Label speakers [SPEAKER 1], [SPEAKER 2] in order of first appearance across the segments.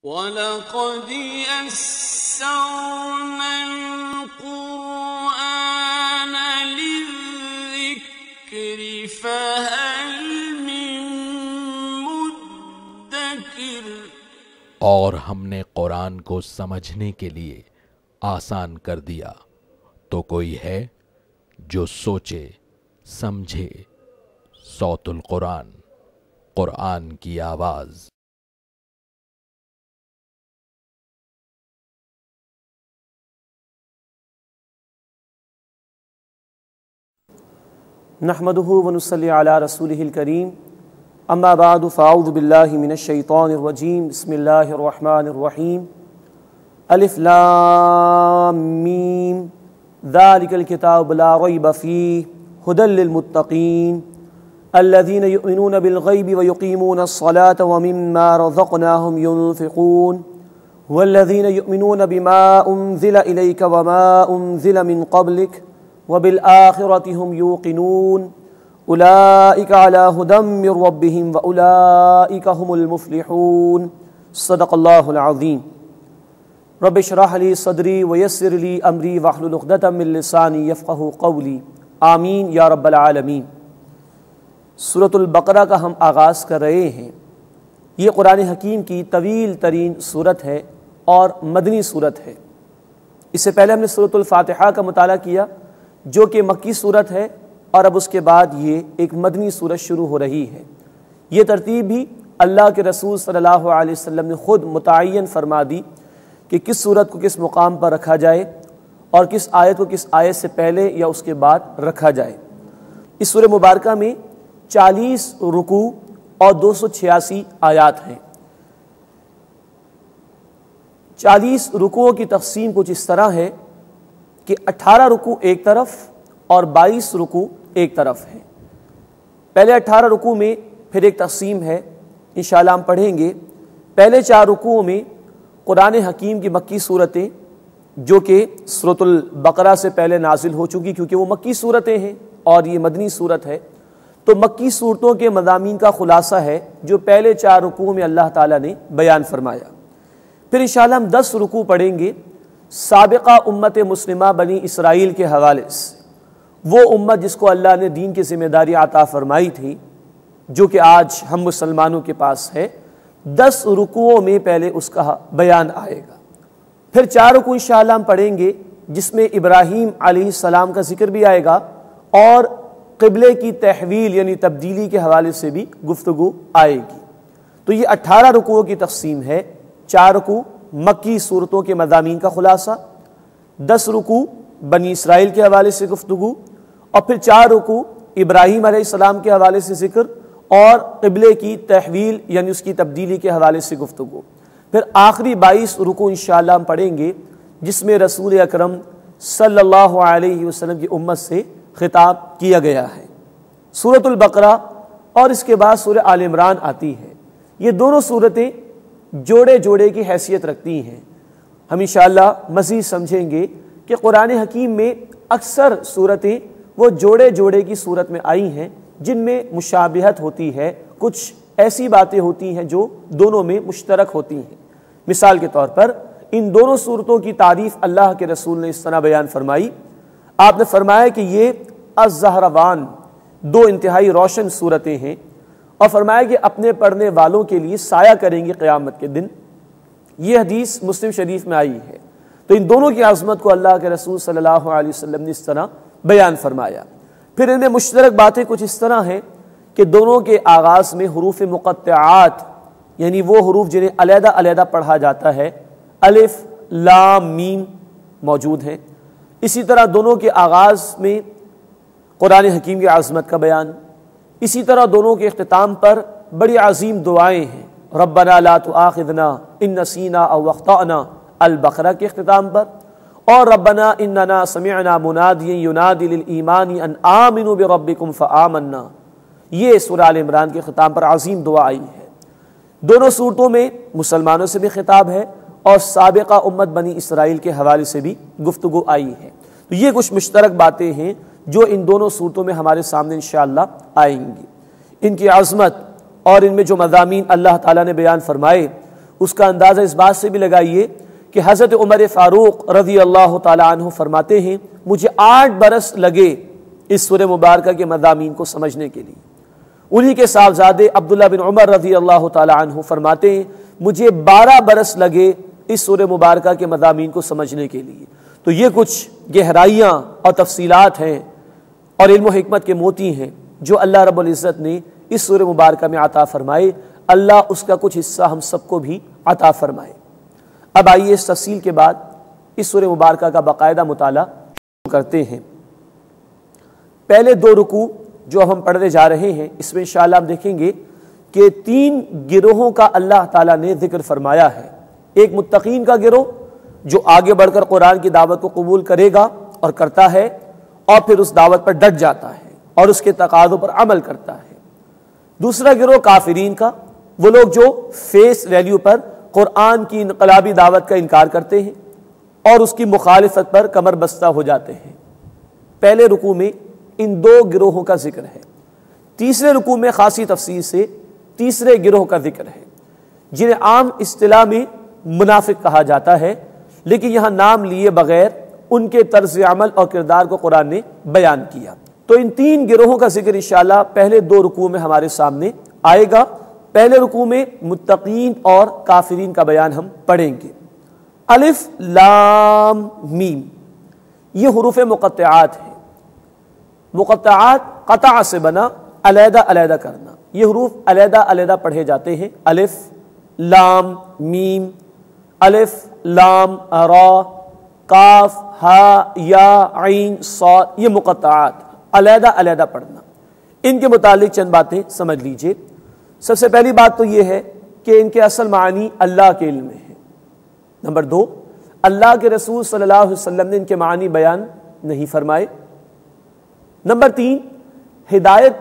[SPEAKER 1] وَلَقَدْ يَسَّرْنَا الْقُرْآنَ لِلذِّكْرِ فَهَلْ مِن مُّدَّكِرٍ۔
[SPEAKER 2] اور ہم نے قرآن کو سمجھنے کے لیے آسان کر دیا، تو کوئی ہے جو سوچے سمجھے۔ صوت القرآن، قرآن کی آواز۔
[SPEAKER 3] نحمده ونصلي على رسوله الكريم، اما بعد فاعوذ بالله من الشيطان الرجيم، بسم الله الرحمن الرحيم، الف لام میم، ذلك الكتاب لا ريب فيه هدى للمتقين الذين يؤمنون بالغيب ويقيمون الصلاة ومما رزقناهم ينفقون والذين يؤمنون بما أنزل إليك وما أنزل من قبلك وبالآخرة هم يوقنون أولئك على هدى من ربهم وأولئك هم المفلحون۔ صدق اللہ العظیم۔ رب اشرح لي صدری ويسر لي امری واحلل عقدۃ من لسانی یفقہوا قولی، آمین یا رب العالمین۔ سورۃ البقرہ کا ہم آغاز کر رہے ہیں۔ یہ قرآن حکیم کی طویل ترین سورت ہے اور مدنی سورت ہے۔ اس سے پہلے ہم نے سورۃ الفاتحہ کا مطالعہ کیا جو کہ مکی سورت ہے، اور اب اس کے بعد یہ ایک مدنی سورت شروع ہو رہی ہے۔ یہ ترتیب بھی اللہ کے رسول صلی اللہ علیہ وسلم نے خود متعین فرما دی کہ کس سورت کو کس مقام پر رکھا جائے اور کس آیت کو کس آیت سے پہلے یا اس کے بعد رکھا جائے۔ اس سورہ مبارکہ میں 40 رکوع اور 286 آیات ہیں۔ 40 رکوعوں کی تقسیم کچھ اس طرح ہے کہ 18 رکوع ایک طرف اور 22 رکوع ایک طرف ہے۔ پہلے 18 رکوع میں پھر ایک تقسیم ہے، انشاءاللہ ہم پڑھیں گے۔ پہلے 4 رکوعوں میں قرآن حکیم کی مکی صورتیں جو کہ سورۃ البقرہ سے پہلے نازل ہو چکی، کیونکہ وہ مکی صورتیں ہیں اور یہ مدنی صورت ہے، تو مکی صورتوں کے مضامین کا خلاصہ ہے جو پہلے 4 رکوعوں میں اللہ تعالیٰ نے بیان فرمایا۔ پھر انشاءاللہ ہم 10 رکوع پڑھیں گے سابقہ امت مسلمہ بنی اسرائیل کے حوالے سے، وہ امت جس کو اللہ نے دین کی ذمہ داری عطا فرمائی تھی، جو کہ آج ہم مسلمانوں کے پاس ہے۔ 10 رکوعوں میں پہلے اس کا بیان آئے گا۔ پھر 4 رکوع انشاءاللہ ہم پڑھیں گے جس میں ابراہیم علیہ السلام کا ذکر بھی آئے گا اور قبلے کی تحویل یعنی تبدیلی کے حوالے سے بھی گفتگو آئے گی۔ تو یہ 18 رکوعوں کی تقسیم ہے۔ 4 رکوع مکی صورتوں کے مضامین کا خلاصہ، 10 رکوع بنی اسرائیل کے حوالے سے گفتگو، اور پھر 4 رکوع ابراہیم علیہ السلام کے حوالے سے ذکر اور قبلے کی تحویل یعنی اس کی تبدیلی کے حوالے سے گفتگو۔ پھر آخری 22 رکوع انشاءاللہ ہم پڑھیں گے جس میں رسول اکرم صلی اللہ علیہ وسلم کی امت سے خطاب کیا گیا ہے۔ سورۃ البقرہ اور اس کے بعد سورہ آل عمران آتی ہے۔ یہ دونوں صورتیں جوڑے جوڑے کی حیثیت رکھتی ہیں۔ ہم انشاءاللہ مزید سمجھیں گے کہ قرآن حکیم میں اکثر صورتیں وہ جوڑے جوڑے کی صورت میں آئی ہیں جن میں مشابہت ہوتی ہے، کچھ ایسی باتیں ہوتی ہیں جو دونوں میں مشترک ہوتی ہیں۔ مثال کے طور پر ان دونوں صورتوں کی تعریف اللہ کے رسول نے اس طرح بیان فرمائی۔ آپ نے فرمایا کہ یہ الزہروان 2 انتہائی روشن صورتیں ہیں، اور فرمایا کہ اپنے پڑھنے والوں کے لیے سایہ کریں گے قیامت کے دن۔ یہ حدیث مسلم شریف میں آئی ہے۔ تو ان دونوں کی عظمت کو اللہ کے رسول صلی اللہ علیہ وسلم نے اس طرح بیان فرمایا۔ پھر ان میں مشترک باتیں کچھ اس طرح ہیں کہ دونوں کے آغاز میں حروف مقطعات یعنی وہ حروف جنہیں علیحدہ علیحدہ پڑھا جاتا ہے، الف لام میم موجود ہیں۔ اسی طرح دونوں کے آغاز میں قرآن حکیم کی عظمت کا بیان، اسی طرح دونوں کے اختتام پر بڑی عظیم دعائیں ہیں، ربنا لا تؤاخذنا ان نسینا او اخطأنا البقرہ کے اختتام پر، اور ربنا اننا سمعنا منادیا ینادی للایمان ان آمنوا بربکم فآمنا، یہ سورہ آل عمران کے اختتام پر عظیم دعا آئی ہے۔ دونوں صورتوں میں مسلمانوں سے بھی خطاب ہے اور سابقہ امت بنی اسرائیل کے حوالے سے بھی گفتگو آئی ہے۔ تو یہ کچھ مشترک باتیں ہیں جو ان دونوں صورتوں میں ہمارے سامنے انشاءاللہ آئیں گی۔ ان کی عظمت اور ان میں جو مضامین اللہ تعالیٰ نے بیان فرمائے اس کا اندازہ اس بات سے بھی لگائیے کہ حضرت عمر فاروق رضی اللہ تعالیٰ عنہ فرماتے ہیں مجھے 8 برس لگے اس سورہ مبارکہ کے مضامین کو سمجھنے کے لیے۔ انہی کے صاحبزادے عبداللہ بن عمر رضی اللہ تعالیٰ عنہ فرماتے ہیں مجھے 12 برس لگے اس سورہ مبارکہ کے مضامین کو سمجھنے کے لیے۔ تو یہ کچھ گہرائیاں اور تفصیلات ہیں اور علم و حکمت کے موتی ہیں جو اللہ رب العزت نے اس سورہ مبارکہ میں عطا فرمائے۔ اللہ اس کا کچھ حصہ ہم سب کو بھی عطا فرمائے۔ اب آئیے اس تفصیل کے بعد اس سورہ مبارکہ کا باقاعدہ مطالعہ کرتے ہیں۔ پہلے 2 رکوع جو ہم پڑھنے جا رہے ہیں اس میں انشاءاللہ ہم دیکھیں گے کہ 3 گروہوں کا اللہ تعالیٰ نے ذکر فرمایا ہے۔ ایک متقین کا گروہ جو آگے بڑھ کر قرآن کی دعوت کو قبول کرے گا اور کرتا ہے اور پھر اس دعوت پر ڈٹ جاتا ہے اور اس کے تقاضوں پر عمل کرتا ہے۔ دوسرا گروہ کافرین کا، وہ لوگ جو فیس ویلیو پر قرآن کی انقلابی دعوت کا انکار کرتے ہیں اور اس کی مخالفت پر کمر بستہ ہو جاتے ہیں۔ پہلے رکوع میں ان 2 گروہوں کا ذکر ہے۔ تیسرے رکوع میں خاصی تفصیل سے تیسرے گروہ کا ذکر ہے جنہیں عام اصطلاح میں منافق کہا جاتا ہے، لیکن یہاں نام لیے بغیر ان کے طرز عمل اور کردار کو قرآن نے بیان کیا۔ تو ان 3 گروہوں کا ذکر انشاءاللہ پہلے 2 رکوع میں ہمارے سامنے آئے گا۔ پہلے رکوع میں متقین اور کافرین کا بیان ہم پڑھیں گے۔ الف لام میم یہ حروف مقطعات ہیں۔ مقطعات قطع سے بنا علیحدہ علیحدہ کرنا، یہ حروف علیحدہ علیحدہ پڑھے جاتے ہیں۔ الف لام میم، الف لام را، کاف ہا یا عین صاد، یہ مقطعات علیحدہ علیحدہ پڑھنا۔ ان کے متعلق چند باتیں سمجھ لیجئے۔ سب سے پہلی بات تو یہ ہے کہ ان کے اصل معنی اللہ کے علم میں ہے۔ نمبر 2، اللہ کے رسول صلی اللہ علیہ وسلم نے ان کے معنی بیان نہیں فرمائے۔ نمبر 3، ہدایت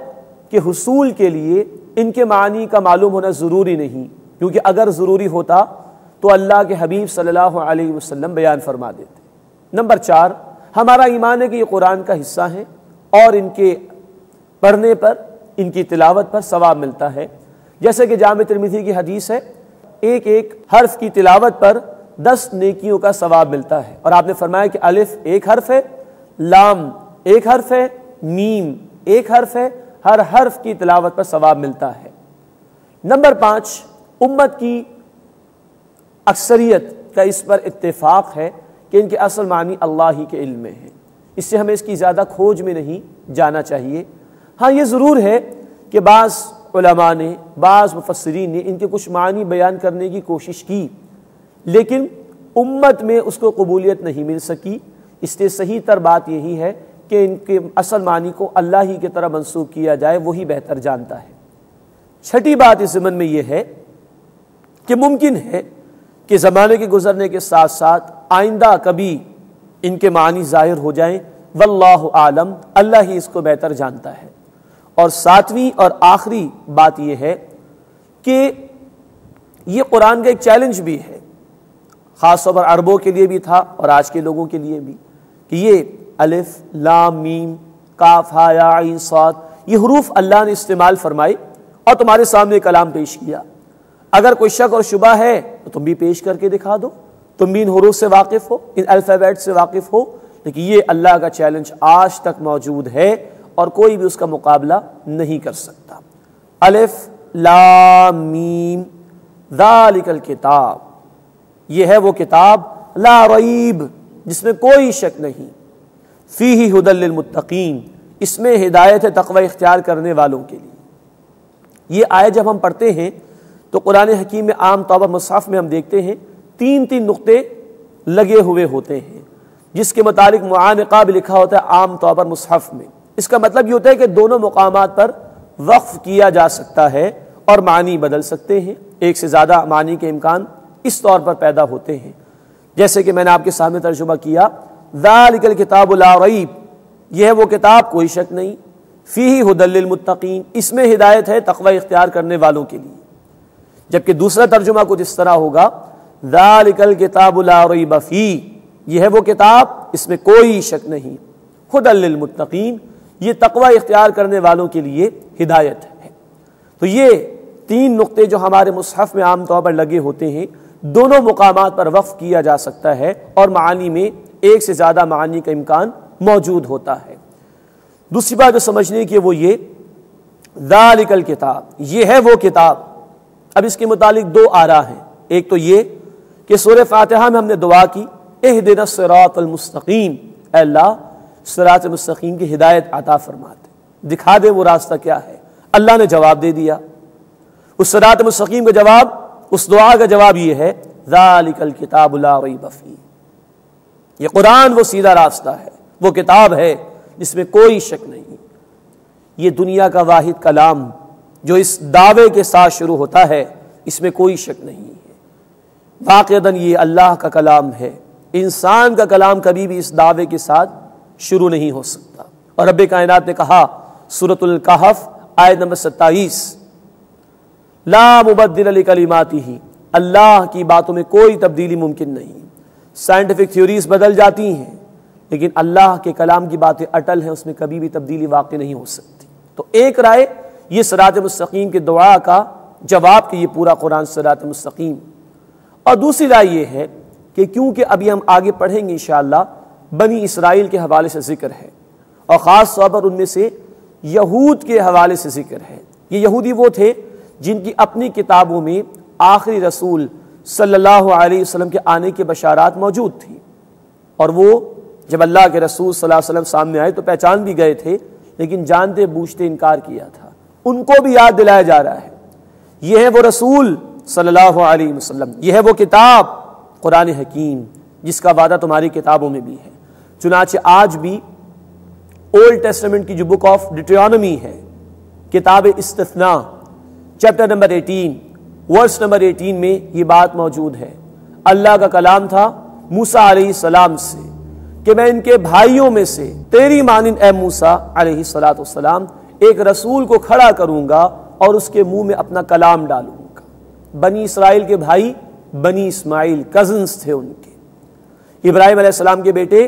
[SPEAKER 3] کے حصول کے لیے ان کے معنی کا معلوم ہونا ضروری نہیں، کیونکہ اگر ضروری ہوتا تو اللہ کے حبیب صلی اللہ علیہ وسلم بیان فرما دیتے۔ نمبر 4، ہمارا ایمان ہے کہ یہ قرآن کا حصہ ہیں اور ان کے پڑھنے پر، ان کی تلاوت پر ثواب ملتا ہے، جیسے کہ جامع ترمذی کی حدیث ہے ایک ایک حرف کی تلاوت پر 10 نیکیوں کا ثواب ملتا ہے۔ اور آپ نے فرمایا کہ الف ایک حرف ہے، لام ایک حرف ہے، میم ایک حرف ہے، ہر حرف کی تلاوت پر ثواب ملتا ہے۔ نمبر 5، امت کی اکثریت کا اس پر اتفاق ہے کہ ان کے اصل معنی اللہ ہی کے علم میں ہے، اس سے ہمیں اس کی زیادہ کھوج میں نہیں جانا چاہیے۔ ہاں یہ ضرور ہے کہ بعض علماء نے، بعض مفسرین نے ان کے کچھ معنی بیان کرنے کی کوشش کی، لیکن امت میں اس کو قبولیت نہیں مل سکی۔ اس لیے صحیح تر بات یہی ہے کہ ان کے اصل معنی کو اللہ ہی کی طرح منسوب کیا جائے، وہی بہتر جانتا ہے۔ چھٹی بات اس ضمن میں یہ ہے کہ ممکن ہے کہ زمانے کے گزرنے کے ساتھ ساتھ آئندہ کبھی ان کے معنی ظاہر ہو جائیں، واللہ عالم، اللہ ہی اس کو بہتر جانتا ہے۔ اور 7ویں اور آخری بات یہ ہے کہ یہ قرآن کا ایک چیلنج بھی ہے، خاص طور پر عربوں کے لیے بھی تھا اور آج کے لوگوں کے لیے بھی، کہ یہ الف لام میم کاف ہا یا عین صاد یہ حروف اللہ نے استعمال فرمائے اور تمہارے سامنے کلام پیش کیا۔ اگر کوئی شک اور شبہ ہے تو تم بھی پیش کر کے دکھا دو، تم بھی ان حروف سے واقف ہو، ان الفابیٹ سے واقف ہو۔ لیکن یہ اللہ کا چیلنج آج تک موجود ہے اور کوئی بھی اس کا مقابلہ نہیں کر سکتا۔ الف لام میم ذالک الکتاب، یہ ہے وہ کتاب لا ریب جس میں کوئی شک نہیں، فیہ ھدی للمتقین، اس میں ہدایت ہے تقوی اختیار کرنے والوں کے لیے۔ یہ آیت جب ہم پڑھتے ہیں تو قرآن حکیم میں عام طور پر مصحف میں ہم دیکھتے ہیں 3 نقطے لگے ہوئے ہوتے ہیں، جس کے متعلق معانقہ بھی لکھا ہوتا ہے عام طور پر مصحف میں۔ اس کا مطلب یہ ہوتا ہے کہ دونوں مقامات پر وقف کیا جا سکتا ہے اور معنی بدل سکتے ہیں، ایک سے زیادہ معنی کے امکان اس طور پر پیدا ہوتے ہیں، جیسے کہ میں نے آپ کے سامنے ترجمہ کیا ذالک الکتاب لا ریب، یہ ہے وہ کتاب کوئی شک نہیں، فیہ ھدی للمتقین، اس میں ہدایت ہے تقوی اختیار کرنے والوں کے لیے۔ جبکہ دوسرا ترجمہ کچھ اس طرح ہوگا ذالک الکتاب لا ریب فیہ، یہ ہے وہ کتاب اس میں کوئی شک نہیں، ھدی للمتقین، یہ تقوی اختیار کرنے والوں کے لیے ہدایت ہے۔ تو یہ تین نقطے جو ہمارے مصحف میں عام طور پر لگے ہوتے ہیں دونوں مقامات پر وقف کیا جا سکتا ہے اور معانی میں ایک سے زیادہ معانی کا امکان موجود ہوتا ہے۔ دوسری بات جو سمجھنے کی وہ یہ ذالک الکتاب، یہ ہے وہ کتاب۔ اب اس کے متعلق دو آراء ہیں، ایک تو یہ کہ سورہ فاتحہ میں ہم نے دعا کی اہدنا الصراط المستقیم، اے اللہ صراط مستقیم کی ہدایت عطا فرما دے، دکھا دے وہ راستہ کیا ہے۔ اللہ نے جواب دے دیا، اس صراط مستقیم کا جواب، اس دعا کا جواب یہ ہے ذالک الکتاب لا ریب فیہ، یہ قرآن وہ سیدھا راستہ ہے، وہ کتاب ہے جس میں کوئی شک نہیں۔ یہ دنیا کا واحد کلام جو اس دعوے کے ساتھ شروع ہوتا ہے اس میں کوئی شک نہیں ہے، واقعتاً یہ اللہ کا کلام ہے، انسان کا کلام کبھی بھی اس دعوے کے ساتھ شروع نہیں ہو سکتا۔ اور رب کائنات نے کہا سورۃ الکہف آیت نمبر 27 لا مبدل لکلماتہ، اللہ کی باتوں میں کوئی تبدیلی ممکن نہیں۔ سائنٹیفک تھیوریز بدل جاتی ہیں لیکن اللہ کے کلام کی باتیں اٹل ہیں، اس میں کبھی بھی تبدیلی واقع نہیں ہو سکتی۔ تو ایک رائے یہ صراط مستقیم کے دعا کا جواب کہ یہ پورا قرآن صراط مستقیم، اور دوسری رائے یہ ہے کہ کیونکہ ابھی ہم آگے پڑھیں گے انشاءاللہ بنی اسرائیل کے حوالے سے ذکر ہے اور خاص طور پر ان میں سے یہود کے حوالے سے ذکر ہے۔ یہ یہودی وہ تھے جن کی اپنی کتابوں میں آخری رسول صلی اللہ علیہ وسلم کے آنے کی بشارات موجود تھی، اور وہ جب اللہ کے رسول صلی اللہ علیہ وسلم سامنے آئے تو پہچان بھی گئے تھے لیکن جانتے بوجھتے انکار کیا تھا۔ ان کو بھی یاد دلایا جا رہا ہے یہ ہے وہ رسول صلی اللہ علیہ وسلم، یہ ہے وہ کتاب قرآن حکیم جس کا وعدہ تمہاری کتابوں میں بھی ہے۔ چنانچہ آج بھی اولڈ ٹیسٹمنٹ کی جو بک آف ڈیٹرانومی ہے، کتاب استثناء، چیپٹر نمبر 18 ورس نمبر 18 میں یہ بات موجود ہے۔ اللہ کا کلام تھا موسیٰ علیہ السلام سے کہ میں ان کے بھائیوں میں سے تیری مانند اے موسیٰ علیہ السلام ایک رسول کو کھڑا کروں گا اور اس کے منہ میں اپنا کلام ڈالوں گا۔ بنی اسرائیل کے بھائی بنی اسماعیل کزنز تھے ان کے، ابراہیم علیہ السلام کے بیٹے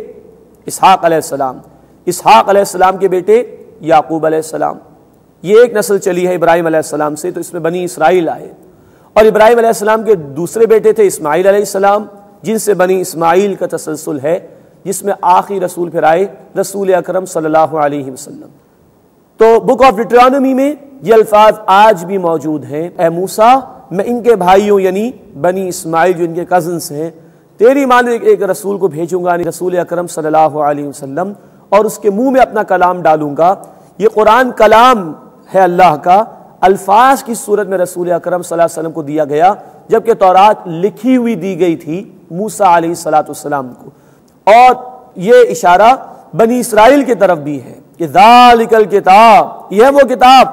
[SPEAKER 3] اسحاق علیہ السلام، اسحاق علیہ السلام کے بیٹے یعقوب علیہ السلام، یہ ایک نسل چلی ہے ابراہیم علیہ السلام سے، تو اس میں بنی اسرائیل آئے۔ اور ابراہیم علیہ السلام کے دوسرے بیٹے تھے اسماعیل علیہ السلام، جن سے بنی اسماعیل کا تسلسل ہے، جس میں آخری رسول پھر آئے رسول اکرم صلی اللہ علیہ وسلم۔ تو بک آف ڈیٹرانومی میں یہ الفاظ آج بھی موجود ہیں، اے موسیٰ میں ان کے بھائیوں یعنی بنی اسماعیل جو ان کے کزنز ہیں تیری مانند ایک رسول کو بھیجوں گا، رسول اکرم صلی اللہ علیہ وسلم، اور اس کے منہ میں اپنا کلام ڈالوں گا۔ یہ قرآن کلام ہے اللہ کا، الفاظ کی صورت میں رسول اکرم صلی اللہ علیہ وسلم کو دیا گیا، جبکہ تورات لکھی ہوئی دی گئی تھی موسیٰ علیہ السلام کو۔ اور یہ اشارہ بنی اسرائیل کی طرف بھی ہے کہ ذالک الکتاب، یہ ہے وہ کتاب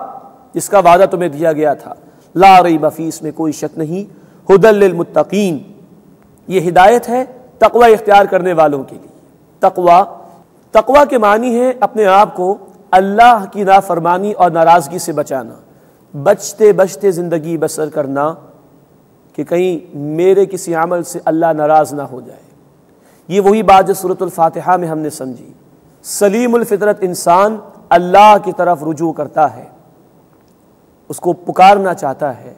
[SPEAKER 3] جس کا وعدہ تمہیں دیا گیا تھا، لا ریب فیہ، اس میں کوئی شک نہیں، ھدی للمتقین، یہ ہدایت ہے تقوی اختیار کرنے والوں کے لیے۔ تقوی کے معنی ہے اپنے آپ کو اللہ کی نافرمانی اور ناراضگی سے بچانا، بچتے بچتے زندگی بسر کرنا کہ کہیں میرے کسی عمل سے اللہ ناراض نہ ہو جائے۔ یہ وہی بات جو سورۃ الفاتحہ میں ہم نے سمجھی، سلیم الفطرت انسان اللہ کی طرف رجوع کرتا ہے، اس کو پکارنا چاہتا ہے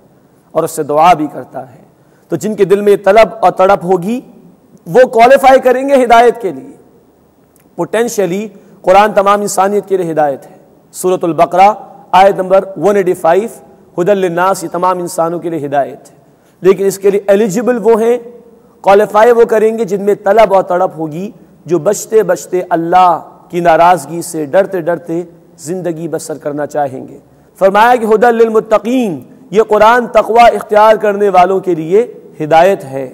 [SPEAKER 3] اور اس سے دعا بھی کرتا ہے، تو جن کے دل میں طلب اور تڑپ ہوگی وہ کوالیفائی کریں گے ہدایت کے لیے۔ پوٹینشلی قرآن تمام انسانیت کے لیے ہدایت ہے۔ سورۃ البقرہ آیت نمبر 185 ھدی للناس، یہ تمام انسانوں کے لیے ہدایت ہے، لیکن اس کے لیے ایلیجبل وہ ہیں، کوالیفائی وہ کریں گے جن میں طلب اور تڑپ ہوگی، جو بچتے بچتے اللہ کی ناراضگی سے ڈرتے ڈرتے زندگی بسر کرنا چاہیں گے۔ فرمایا کہ ھدی للمتقین، یہ قرآن تقوی اختیار کرنے والوں کے لیے ہدایت ہے۔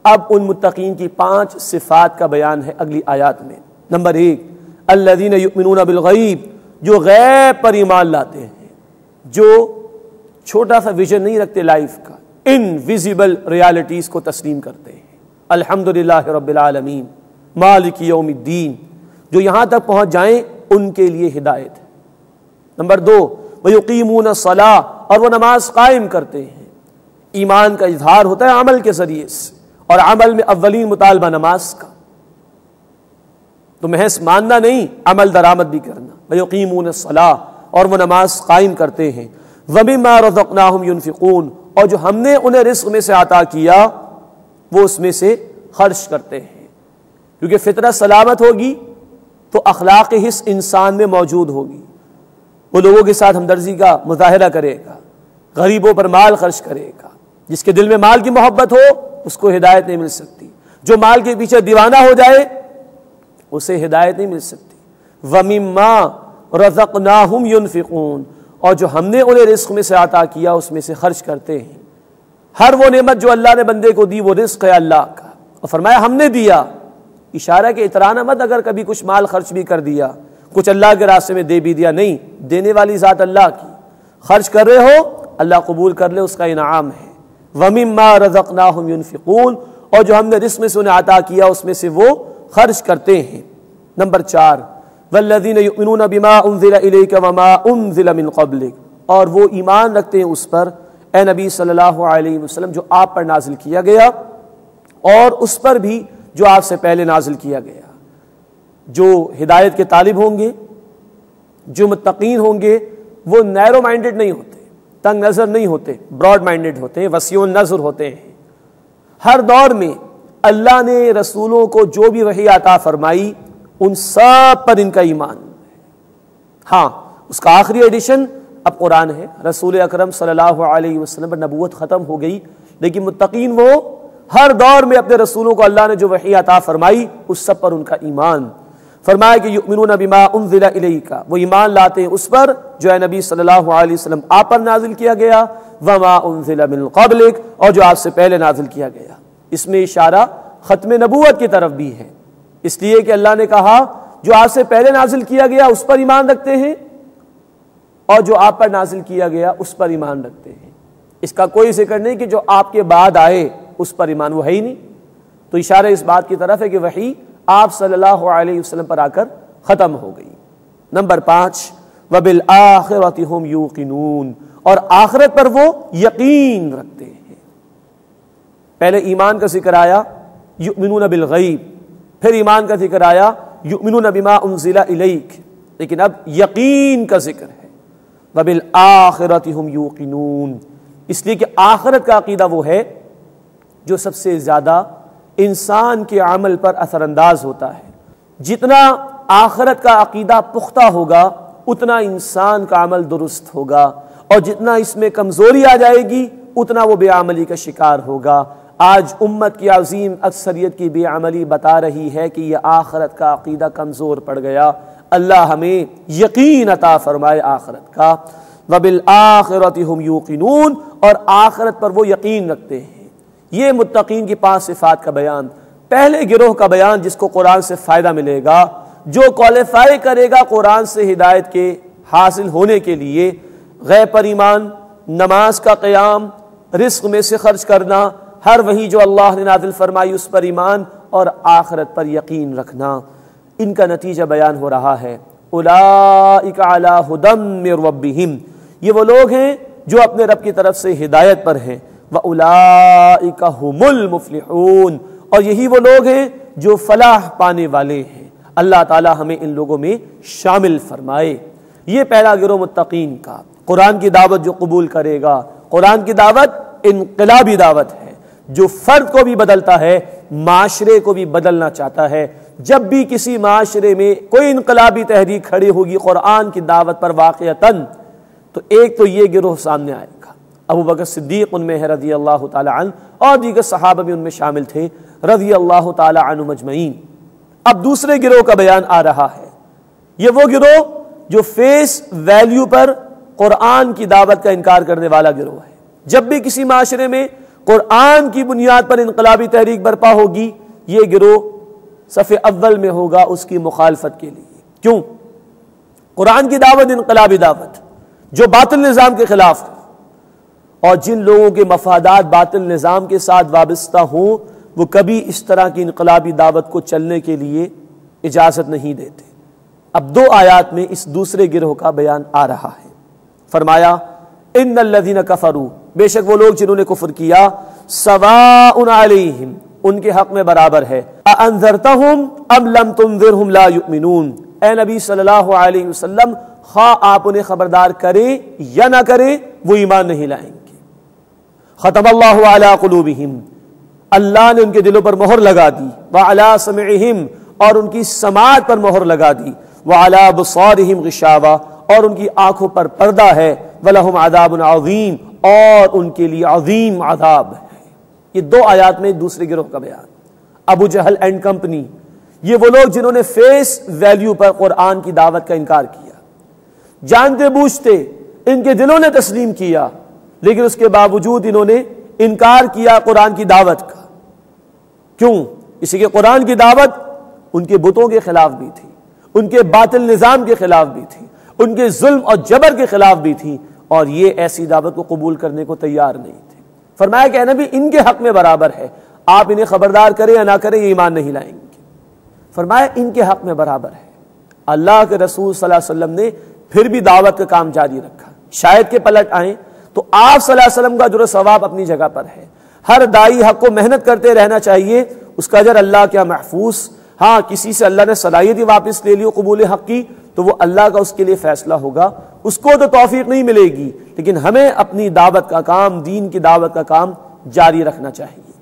[SPEAKER 3] اب ان متقین کی 5 صفات کا بیان ہے اگلی آیات میں۔ نمبر 1 الذین یؤمنون بالغیب، جو غیب پر ایمان لاتے ہیں، جو چھوٹا سا ویژن نہیں رکھتے لائف کا، انویزیبل ریالٹیز کو تسلیم کرتے ہیں۔ الحمدللہ رب العالمین مالک یوم الدین، جو یہاں تک پہنچ جائیں ان کے لیے ہدایت ہے۔ نمبر 2 وَيُقِيمُونَ الصَّلَاةَ، اور وہ نماز قائم کرتے ہیں۔ ایمان کا اظہار ہوتا ہے عمل کے ذریعے سے، اور عمل میں اولین مطالبہ نماز کا، تو محض ماننا نہیں، عمل درآمد بھی کرنا۔ وَيُقِيمُونَ الصَّلَاةَ، اور وہ نماز قائم کرتے ہیں۔ وَمِمَّا رَزَقْنَاهُمْ يُنْفِقُونَ، اور جو ہم نے انہیں رزق میں سے عطا کیا وہ اس میں سے خرچ کرتے ہیں۔ کیونکہ فطرت سلامت ہوگی تو اخلاق حس انسان میں موجود ہوگی، وہ لوگوں کے ساتھ ہمدردی کا مظاہرہ کرے گا، غریبوں پر مال خرچ کرے گا۔ جس کے دل میں مال کی محبت ہو اس کو ہدایت نہیں مل سکتی، جو مال کے پیچھے دیوانہ ہو جائے اسے ہدایت نہیں مل سکتی۔ وَمِمَّا رَزَقْنَاهُمْ يُنْفِقُونَ، اور جو ہم نے انہیں رزق میں سے عطا کیا اس میں سے خرچ کرتے ہیں۔ ہر وہ نعمت جو اللہ نے بندے کو دی وہ رزق ہے اللہ کا، اور فرمایا ہم نے دیا، اشارہ کہ اترانا مت اگر کبھی کچھ مال خرچ بھی کر دیا، کچھ اللہ کے راستے میں دے بھی دیا، نہیں، دینے والی ذات اللہ کی، خرچ کر رہے ہو اللہ قبول کر لے، اس کا انعام ہے۔ وَمِمَّا رَزَقْنَاهُمْ يُنْفِقُونَ، اور جو ہم نے رزق میں سے انہیں عطا کیا اس میں سے وہ خرچ کرتے ہیں۔ نمبر 4، وَالَّذِينَ يُؤْمِنُونَ بِمَا أُنزِلَ إِلَيْكَ وَمَا أُنزِلَ مِن قَبْلِكَ، اور وہ ایمان رکھتے ہیں اس پر اے نبی صلی اللہ علیہ وسلم جو آپ پر نازل کیا گیا اور اس پر بھی جو آپ سے پہلے نازل کیا گیا۔ جو ہدایت کے طالب ہوں گے، جو متقین ہوں گے، وہ نیرو مائنڈڈ نہیں ہوتے، تنگ نظر نہیں ہوتے، براڈ مائنڈڈ ہوتے ہیں، وسیع النظر ہوتے ہیں۔ ہر دور میں اللہ نے رسولوں کو جو بھی وحی عطا فرمائی ان سب پر ان کا ایمان ہے۔ ہاں، اس کا آخری ایڈیشن اب قرآن ہے، رسول اکرم صلی اللہ علیہ وسلم پر نبوت ختم ہو گئی، لیکن متقین وہ ہر دور میں اپنے رسولوں کو اللہ نے جو وحی عطا فرمائی اس سب پر ان کا ایمان۔ فرمایا کہ یؤمنون بما انزل الیک، وہ ایمان لاتے ہیں اس پر جو ہے نبی صلی اللہ علیہ وسلم آپ پر نازل کیا گیا، وما انزل من قبلک، اور جو آپ سے پہلے نازل کیا گیا۔ اس میں اشارہ ختم نبوت کی طرف بھی ہے، اس لیے کہ اللہ نے کہا جو آپ سے پہلے نازل کیا گیا اس پر ایمان رکھتے ہیں اور جو آپ پر نازل کیا گیا اس پر ایمان رکھتے ہیں۔ اس کا کوئی ذکر نہیں کہ جو آپ کے بعد آئے اس پر ایمان، وہ ہے ہی نہیں، تو اشارہ اس بات کی طرف ہے کہ وحی آپ صلی اللہ علیہ وسلم پر آ کر ختم ہو گئی۔ نمبر 5، وَبِالْآخِرَةِ هُمْ يُوقِنُونَ، اور آخرت پر وہ یقین رکھتے ہیں۔ پہلے ایمان کا ذکر آیا یؤمنون بالغیب، پھر ایمان کا ذکر آیا یؤمنون بما انزل الیک، لیکن اب یقین کا ذکر ہے، وَبِالْآخِرَةِ هُمْ يُوقِنُونَ، اس لیے کہ آخرت کا عقیدہ وہ ہے جو سب سے زیادہ انسان کے عمل پر اثر انداز ہوتا ہے۔ جتنا آخرت کا عقیدہ پختہ ہوگا اتنا انسان کا عمل درست ہوگا، اور جتنا اس میں کمزوری آ جائے گی اتنا وہ بے عملی کا شکار ہوگا۔ آج امت کی عظیم اکثریت کی بے عملی بتا رہی ہے کہ یہ آخرت کا عقیدہ کمزور پڑ گیا۔ اللہ ہمیں یقین عطا فرمائے آخرت کا۔ وَبِالْآخِرَةِ هُمْ يُوقِنُونَ، اور آخرت پر وہ یقین رکھتے ہیں۔ یہ متقین کی 5 صفات کا بیان، پہلے گروہ کا بیان جس کو قرآن سے فائدہ ملے گا، جو کوالیفائی کرے گا قرآن سے ہدایت کے حاصل ہونے کے لیے، غیب پر ایمان، نماز کا قیام، رزق میں سے خرچ کرنا، ہر وحی جو اللہ نے نازل فرمائی اس پر ایمان، اور آخرت پر یقین رکھنا۔ ان کا نتیجہ بیان ہو رہا ہے، اولئک علی ھدی من ربہم، یہ وہ لوگ ہیں جو اپنے رب کی طرف سے ہدایت پر ہیں، وَأُولَئِكَ هُمُ الْمُفْلِحُونَ، اور یہی وہ لوگ ہیں جو فلاح پانے والے ہیں۔ اللہ تعالی ہمیں ان لوگوں میں شامل فرمائے۔ یہ پہلا گروہ متقین کا، قرآن کی دعوت جو قبول کرے گا۔ قرآن کی دعوت انقلابی دعوت ہے، جو فرد کو بھی بدلتا ہے، معاشرے کو بھی بدلنا چاہتا ہے۔ جب بھی کسی معاشرے میں کوئی انقلابی تحریک کھڑی ہوگی قرآن کی دعوت پر واقعتاً، تو ایک تو یہ گروہ سامنے آئے گا۔ ابو بکر صدیق ان میں ہے رضی اللہ تعالی عنہ، اور دیگر صحابہ بھی ان میں شامل تھے رضی اللہ تعالی عنہ مجمعین۔ اب دوسرے گروہ کا بیان آ رہا ہے، یہ وہ گروہ جو فیس ویلیو پر قرآن کی دعوت کا انکار کرنے والا گروہ ہے۔ جب بھی کسی معاشرے میں قرآن کی بنیاد پر انقلابی تحریک برپا ہوگی، یہ گروہ صف اول میں ہوگا اس کی مخالفت کے لیے۔ کیوں؟ قرآن کی دعوت انقلابی دعوت جو باطل نظام کے خلاف ہے، اور جن لوگوں کے مفادات باطل نظام کے ساتھ وابستہ ہوں وہ کبھی اس طرح کی انقلابی دعوت کو چلنے کے لیے اجازت نہیں دیتے۔ اب 2 آیات میں اس دوسرے گروہ کا بیان آ رہا ہے۔ فرمایا ان الذین کفروا، بے شک وہ لوگ جنہوں نے کفر کیا، سواء علیہم، ان کے حق میں برابر ہے، اانذرتہم ام لم تنذرہم لا یؤمنون، اے نبی صلی اللہ علیہ وسلم خواہ آپ انہیں خبردار کریں یا نہ کریں وہ ایمان نہیں لائیں گے۔ ختم اللہ علی قلوبہم، اللہ نے ان کے دلوں پر مہر لگا دی، وعلی سمعہم، اور ان کی سماعت پر مہر لگا دی، وعلی ابصارہم غشاوہ، اور ان کی آنکھوں پر پردہ ہے، ولہم عذاب عظیم، اور ان کے لیے عظیم عذاب ہے۔ یہ دو آیات میں دوسرے گروہ کا بیان۔ ابو جہل اینڈ کمپنی، یہ وہ لوگ جنہوں نے فیس ویلیو پر قرآن کی دعوت کا انکار کیا، جانتے بوجھتے ان کے دلوں نے تسلیم کیا، لیکن اس کے باوجود انہوں نے انکار کیا قرآن کی دعوت کا۔ کیوں؟ اسی کہ قرآن کی دعوت ان کے بتوں کے خلاف بھی تھی، ان کے باطل نظام کے خلاف بھی تھی، ان کے ظلم اور جبر کے خلاف بھی تھی، اور یہ ایسی دعوت کو قبول کرنے کو تیار نہیں تھے۔ فرمایا کہ اے نبی ان کے حق میں برابر ہے، آپ انہیں خبردار کریں یا نہ کریں یہ ایمان نہیں لائیں گے۔ فرمایا ان کے حق میں برابر ہے۔ اللہ کے رسول صلی اللہ علیہ وسلم نے پھر بھی دعوت کا کام جاری رکھا، شاید کہ پلٹ آئیں تو آپ صلی اللہ علیہ وسلم کا اجر و ثواب اپنی جگہ پر ہے۔ ہر داعی حق کو محنت کرتے رہنا چاہیے، اس کا اجر اللہ کیا محفوظ۔ ہاں کسی سے اللہ نے صلاحیت ہی واپس لے لی قبول حق کی تو وہ اللہ کا اس کے لیے فیصلہ ہوگا، اس کو تو توفیق نہیں ملے گی، لیکن ہمیں اپنی دعوت کا کام، دین کی دعوت کا کام جاری رکھنا چاہیے۔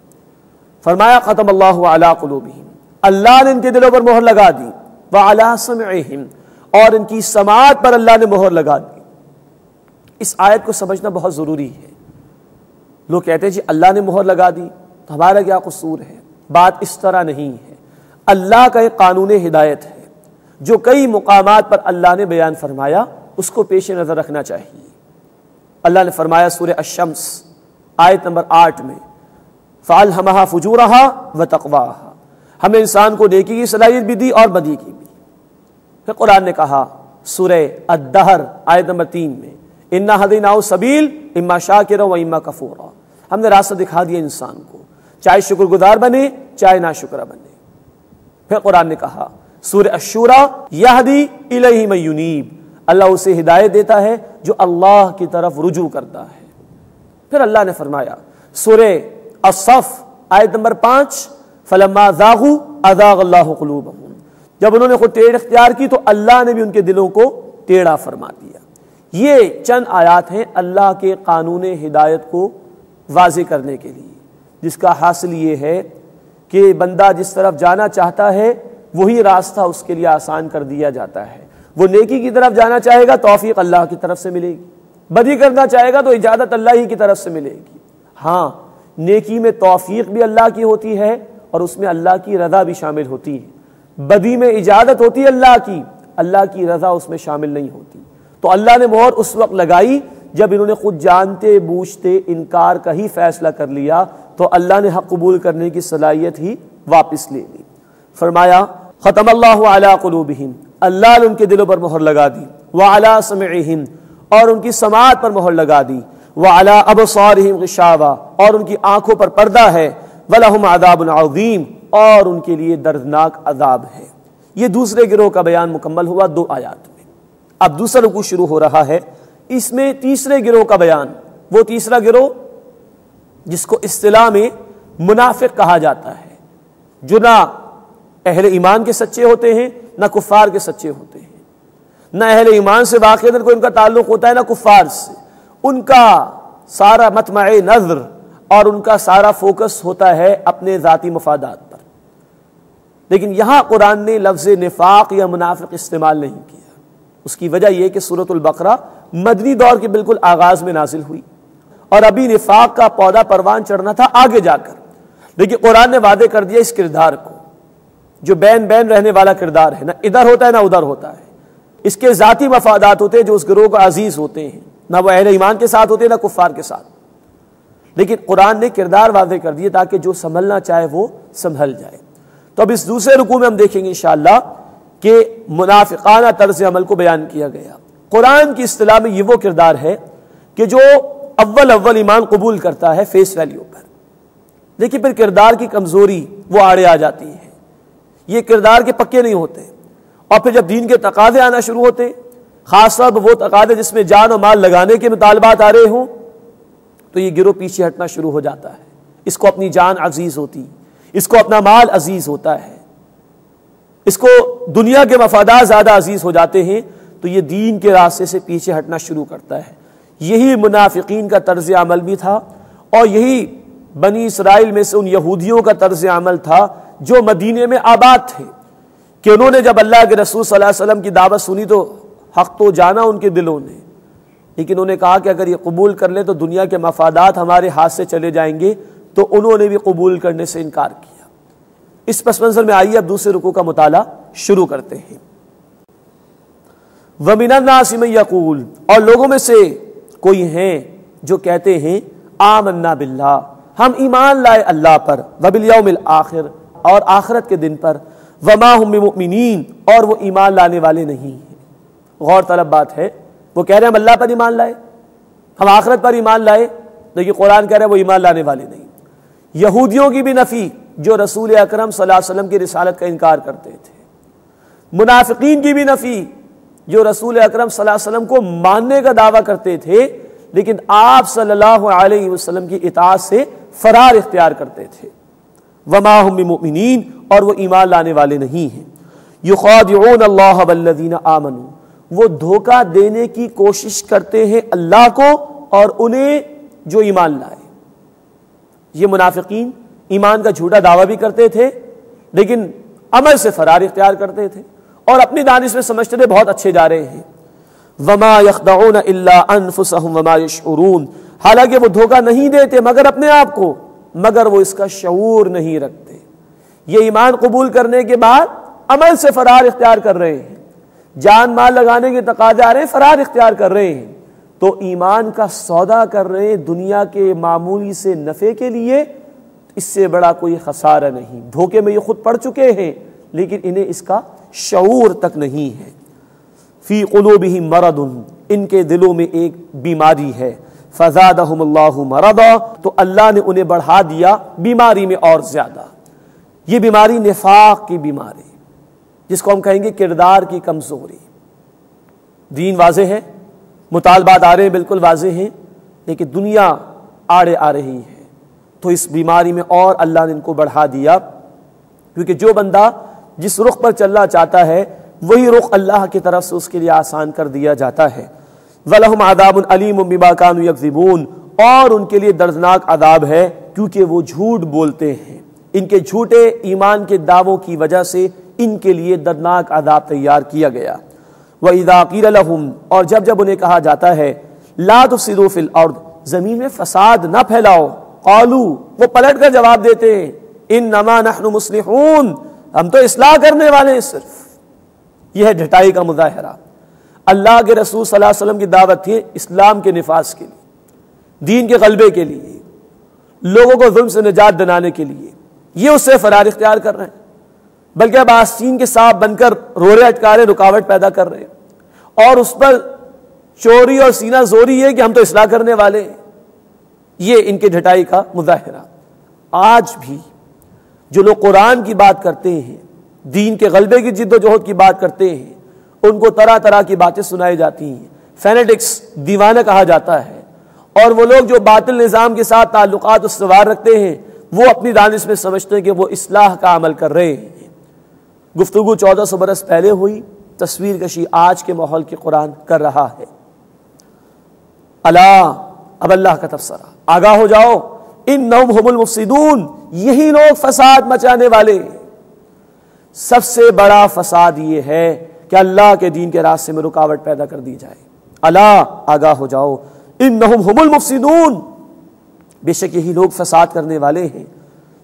[SPEAKER 3] فرمایا ختم اللہ علی قلوبہم، اللہ نے ان کے دلوں پر مہر لگا دی، وعلی سمعہم، اور ان کی سماعت پر اللہ نے مہر لگا دی۔ اس آیت کو سمجھنا بہت ضروری ہے۔ لوگ کہتے ہیں جی اللہ نے مہر لگا دی تو ہمارا کیا قصور ہے؟ بات اس طرح نہیں ہے۔ اللہ کا ایک قانون ہدایت ہے جو کئی مقامات پر اللہ نے بیان فرمایا، اس کو پیش نظر رکھنا چاہیے۔ اللہ نے فرمایا سورہ الشمس آیت نمبر 8 میں، فَأَلْهَمَهَا فُجُورَهَا وَتَقْوَاهَا، ہمیں انسان کو نیکی کی صلاحیت بھی دی اور بدی کی بھی۔ پھر قرآن نے کہا سورہ الدہر آیت نمبر 3 میں، إِنَّا هَدَيْنَاهُ السَّبِيلَ إِمَّا شَاكِرًا وَإِمَّا كَفُورًا، ہم نے راستہ دکھا دیا انسان کو، چاہے شکر گزار بنے چاہے ناشکرہ بنے۔ پھر قرآن نے کہا سورہ الشورى یہدی الیہ من ینیب، اللہ اسے ہدایت دیتا ہے جو اللہ کی طرف رجوع کرتا ہے۔ پھر اللہ نے فرمایا سورہ الصف آیت نمبر 5، فلما زاغوا ازاغ اللہ قلوبہم، جب انہوں نے خود ٹیڑھ اختیار کی تو اللہ نے بھی ان کے دلوں کو ٹیڑھا فرما دیا۔ یہ چند آیات ہیں اللہ کے قانون ہدایت کو واضح کرنے کے لیے، جس کا حاصل یہ ہے کہ بندہ جس طرف جانا چاہتا ہے وہی راستہ اس کے لیے آسان کر دیا جاتا ہے۔ وہ نیکی کی طرف جانا چاہے گا توفیق اللہ کی طرف سے ملے گی، بدی کرنا چاہے گا تو اجازت اللہ ہی کی طرف سے ملے گی۔ ہاں نیکی میں توفیق بھی اللہ کی ہوتی ہے اور اس میں اللہ کی رضا بھی شامل ہوتی ہے، بدی میں اجازت ہوتی ہے اللہ کی رضا اس میں شامل نہیں ہوتی۔ تو اللہ نے مہر اس وقت لگائی جب انہوں نے خود جانتے بوجھتے انکار کا ہی فیصلہ کر لیا تو اللہ نے حق قبول کرنے کی صلاحیت ہی واپس لے لی۔ فرمایا ختم اللہ علی قلوبہم، اللہ نے ان کے دلوں پر مہر لگا دی، وعلی سمعہم، اور ان کی سماعت پر مہر لگا دی، وعلی ابصارہم غشاوہ، اور ان کی آنکھوں پر پردہ ہے، ولہم عذاب عظیم، اور ان کے لیے دردناک عذاب ہے۔ یہ دوسرے گروہ کا بیان مکمل ہوا 2 آیات میں۔ اب دوسرا رکوع شروع ہو رہا ہے، اس میں تیسرے گروہ کا بیان، وہ تیسرا گروہ جس کو اصطلاح میں منافق کہا جاتا ہے، جو نہ اہل ایمان کے سچے ہوتے ہیں نہ کفار کے سچے ہوتے ہیں، نہ اہل ایمان سے واقعتاً کوئی ان کا تعلق ہوتا ہے نہ کفار سے، ان کا سارا مطمع نظر اور ان کا سارا فوکس ہوتا ہے اپنے ذاتی مفادات پر۔ لیکن یہاں قرآن نے لفظ نفاق یا منافق استعمال نہیں کیا۔ اس کی وجہ یہ کہ سورۃ البقرہ مدنی دور کے بالکل آغاز میں نازل ہوئی اور ابھی نفاق کا پودا پروان چڑھنا تھا آگے جا کر، لیکن قرآن نے وعدے کر دیا اس کردار کو جو بین بین رہنے والا کردار ہے، نہ ادھر ہوتا ہے نہ ادھر ہوتا ہے۔ اس کے ذاتی مفادات ہوتے ہیں جو اس گروہ کو عزیز ہوتے ہیں، نہ وہ اہل ایمان کے ساتھ ہوتے ہیں نہ کفار کے ساتھ، لیکن قرآن نے کردار واضح کر دیے تاکہ جو سنبھلنا چاہے وہ سنبھل جائے۔ تو اب اس دوسرے رکوع میں ہم دیکھیں گے انشاءاللہ کہ منافقانہ طرز عمل کو بیان کیا گیا۔ قرآن کی اصطلاح میں یہ وہ کردار ہے کہ جو اول ایمان قبول کرتا ہے فیس ویلیو پر، لیکن پھر کردار کی کمزوری وہ آڑے آ جاتی ہے، یہ کردار کے پکے نہیں ہوتے، اور پھر جب دین کے تقاضے آنا شروع ہوتے، خاص طور پر وہ تقاضے جس میں جان و مال لگانے کے مطالبات آ رہے ہوں، تو یہ گروہ پیچھے ہٹنا شروع ہو جاتا ہے۔ اس کو اپنی جان عزیز ہوتی، اس کو اپنا مال عزیز ہوتا ہے، اس کو دنیا کے مفادات زیادہ عزیز ہو جاتے ہیں، تو یہ دین کے راستے سے پیچھے ہٹنا شروع کرتا ہے۔ یہی منافقین کا طرز عمل بھی تھا، اور یہی بنی اسرائیل میں سے ان یہودیوں کا طرز عمل تھا جو مدینے میں آباد تھے، کہ انہوں نے جب اللہ کے رسول صلی اللہ علیہ وسلم کی دعوت سنی تو حق تو جانا ان کے دلوں نے، لیکن انہوں نے کہا کہ اگر یہ قبول کر لیں تو دنیا کے مفادات ہمارے ہاتھ سے چلے جائیں گے، تو انہوں نے بھی قبول کرنے سے انکار کیا۔ اس پس منظر میں آئیے اب دوسرے رکوع کا مطالعہ شروع کرتے ہیں۔ وَمِنَ النَّاسِ مَن يَقُولُ، اور لوگوں میں سے کوئی ہیں جو کہتے ہیں آمنا باللہ، ہم ایمان لائے اللہ پر، وبالیوم الآخر، اور آخرت کے دن پر، وما ہم بمؤمنین، اور وہ ایمان لانے والے نہیں ہیں۔ غور طلب بات ہے، وہ کہہ رہے ہیں ہم اللہ پر ایمان لائے، ہم آخرت پر ایمان لائے، لیکن قرآن کہہ رہا ہے وہ ایمان لانے والے نہیں۔ یہودیوں کی بھی نفی جو رسول اکرم صلی اللہ علیہ وسلم کی رسالت کا انکار کرتے تھے، منافقین کی بھی نفی جو رسول اکرم صلی اللہ علیہ وسلم کو ماننے کا دعویٰ کرتے تھے لیکن آپ صلی اللہ علیہ وسلم کی اطاعت سے فرار اختیار کرتے تھے۔ وما ہم بمؤمنین، اور وہ ایمان لانے والے نہیں ہیں۔ یخادعون اللہ والذین آمنوا، وہ دھوکہ دینے کی کوشش کرتے ہیں اللہ کو اور انہیں جو ایمان لائے۔ یہ منافقین ایمان کا جھوٹا دعویٰ بھی کرتے تھے لیکن عمل سے فرار اختیار کرتے تھے اور اپنی دانش میں سمجھتے تھے بہت اچھے جا رہے ہیں۔ وما یخدعون الا انفسهم وما یشعرون، حالانکہ وہ دھوکہ نہیں دیتے مگر اپنے آپ کو، مگر وہ اس کا شعور نہیں رکھتے۔ یہ ایمان قبول کرنے کے بعد عمل سے فرار اختیار کر رہے ہیں، جان مال لگانے کے تقاضے آ رہے ہیں، فرار اختیار کر رہے ہیں، تو ایمان کا سودا کر رہے ہیں دنیا کے معمولی سے نفع کے لیے، اس سے بڑا کوئی خسارہ نہیں۔ دھوکے میں یہ خود پڑ چکے ہیں لیکن انہیں اس کا شعور تک نہیں ہے۔ فی قلوبہم مرض، ان کے دلوں میں ایک بیماری ہے، فزادہم اللہ مرضا، تو اللہ نے انہیں بڑھا دیا بیماری میں اور زیادہ۔ یہ بیماری نفاق کی بیماری، جس کو ہم کہیں گے کردار کی کمزوری۔ دین واضح ہے، مطالبات آ رہے ہیں بالکل واضح ہیں، لیکن دنیا آڑے آ رہی ہے، تو اس بیماری میں اور اللہ نے ان کو بڑھا دیا، کیونکہ جو بندہ جس رخ پر چلنا چاہتا ہے وہی رخ اللہ کی طرف سے اس کے لیے آسان کر دیا جاتا ہے۔ وَلَهُمْ عَذَابٌ عَلِيمٌ بِمَا كَانُوا يَكْذِبُونَ، اور ان کے لیے دردناک عذاب ہے کیونکہ وہ جھوٹ بولتے ہیں، ان کے جھوٹے ایمان کے دعووں کی وجہ سے ان کے لیے دردناک عذاب تیار کیا گیا۔ وَإِذَا قِيلَ لَهُمْ، اور جب انہیں کہا جاتا ہے لَا تُفْسِدُوا فِي الْأَرْضِ، زمین میں فساد نہ پھیلاؤ، قالوا، وہ پلٹ کر جواب دیتے ہیں إِنَّمَا نَحْنُ مُصْلِحُونَ، ہم تو اصلاح کرنے والے ہیں صرف۔ یہ ہے ڈھٹائی کا مظاہرہ۔ اللہ کے رسول صلی اللہ علیہ وسلم کی دعوت تھی اسلام کے نفاذ کے لیے، دین کے غلبے کے لیے، لوگوں کو ظلم سے نجات دلانے کے لیے، یہ اس سے فرار اختیار کر رہے ہیں، بلکہ اب آستین کے سانپ بن کر روڑے اٹکا رہے، رکاوٹ پیدا کر رہے ہیں، اور اس پر چوری اور سینہ زوری ہے کہ ہم تو اصلاح کرنے والے ہیں۔ یہ ان کے ڈھٹائی کا مظاہرہ۔ آج بھی جو لوگ قرآن کی بات کرتے ہیں، دین کے غلبے کی جد و جہد کی بات کرتے ہیں، ان کو طرح طرح کی باتیں سنائی جاتی ہیں، فینیٹکس، دیوانہ کہا جاتا ہے، اور وہ لوگ جو باطل نظام کے ساتھ تعلقات استوار رکھتے ہیں وہ اپنی دانش میں سمجھتے ہیں کہ وہ اصلاح کا عمل کر رہے ہیں۔ گفتگو 1400 برس پہلے ہوئی، تصویر کشی آج کے ماحول کی قرآن کر رہا ہے۔ اللہ، اب اللہ کا تبصرہ، آگاہ ہو جاؤ، انہم هم المفسدون، یہی لوگ فساد مچانے والے۔ سب سے بڑا فساد یہ ہے کہ اللہ کے دین کے راستے میں رکاوٹ پیدا کر دی جائے۔ اللہ، آگاہ ہو جاؤ، انہم هم المفسدون، بے شک یہی لوگ فساد کرنے والے ہیں،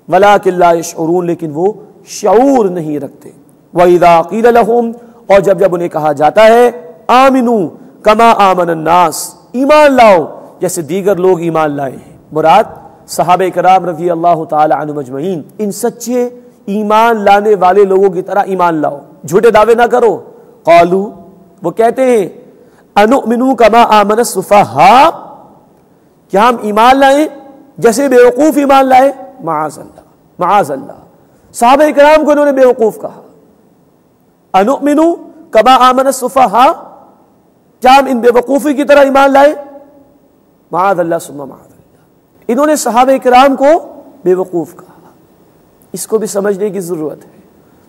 [SPEAKER 3] ولکن لا یشعرون، لیکن وہ شعور نہیں رکھتے۔ وَإِذَا قِيلَ لَهُمْ، اور جب انہیں کہا جاتا ہے آمنوا کما آمن الناس، ایمان لاؤ جیسے دیگر لوگ ایمان لائے ہیں، مراد صحابہ کرام رضی اللہ تعالی عنہم اجمعین، ان سچے ایمان لانے والے لوگوں کی طرح ایمان لاؤ، جھوٹے دعوے نہ کرو۔ قالوا، وہ کہتے ہیں انؤمن کما آمن السفہاء، کیا ہم ایمان لائیں جیسے بیوقوف ایمان لائے؟ معاذ اللہ، معاذ اللہ، صحابہ کرام کو انہوں نے بیوقوف کہا۔ انؤمن کما آمن السفہاء، کیا ہم ان بیوقوفی کی طرح ایمان لائے؟ معاذ اللہ ثم معاذ اللہ، انہوں نے صحابہ کرام کو بیوقوف کہا۔ اس کو بھی سمجھنے کی ضرورت ہے۔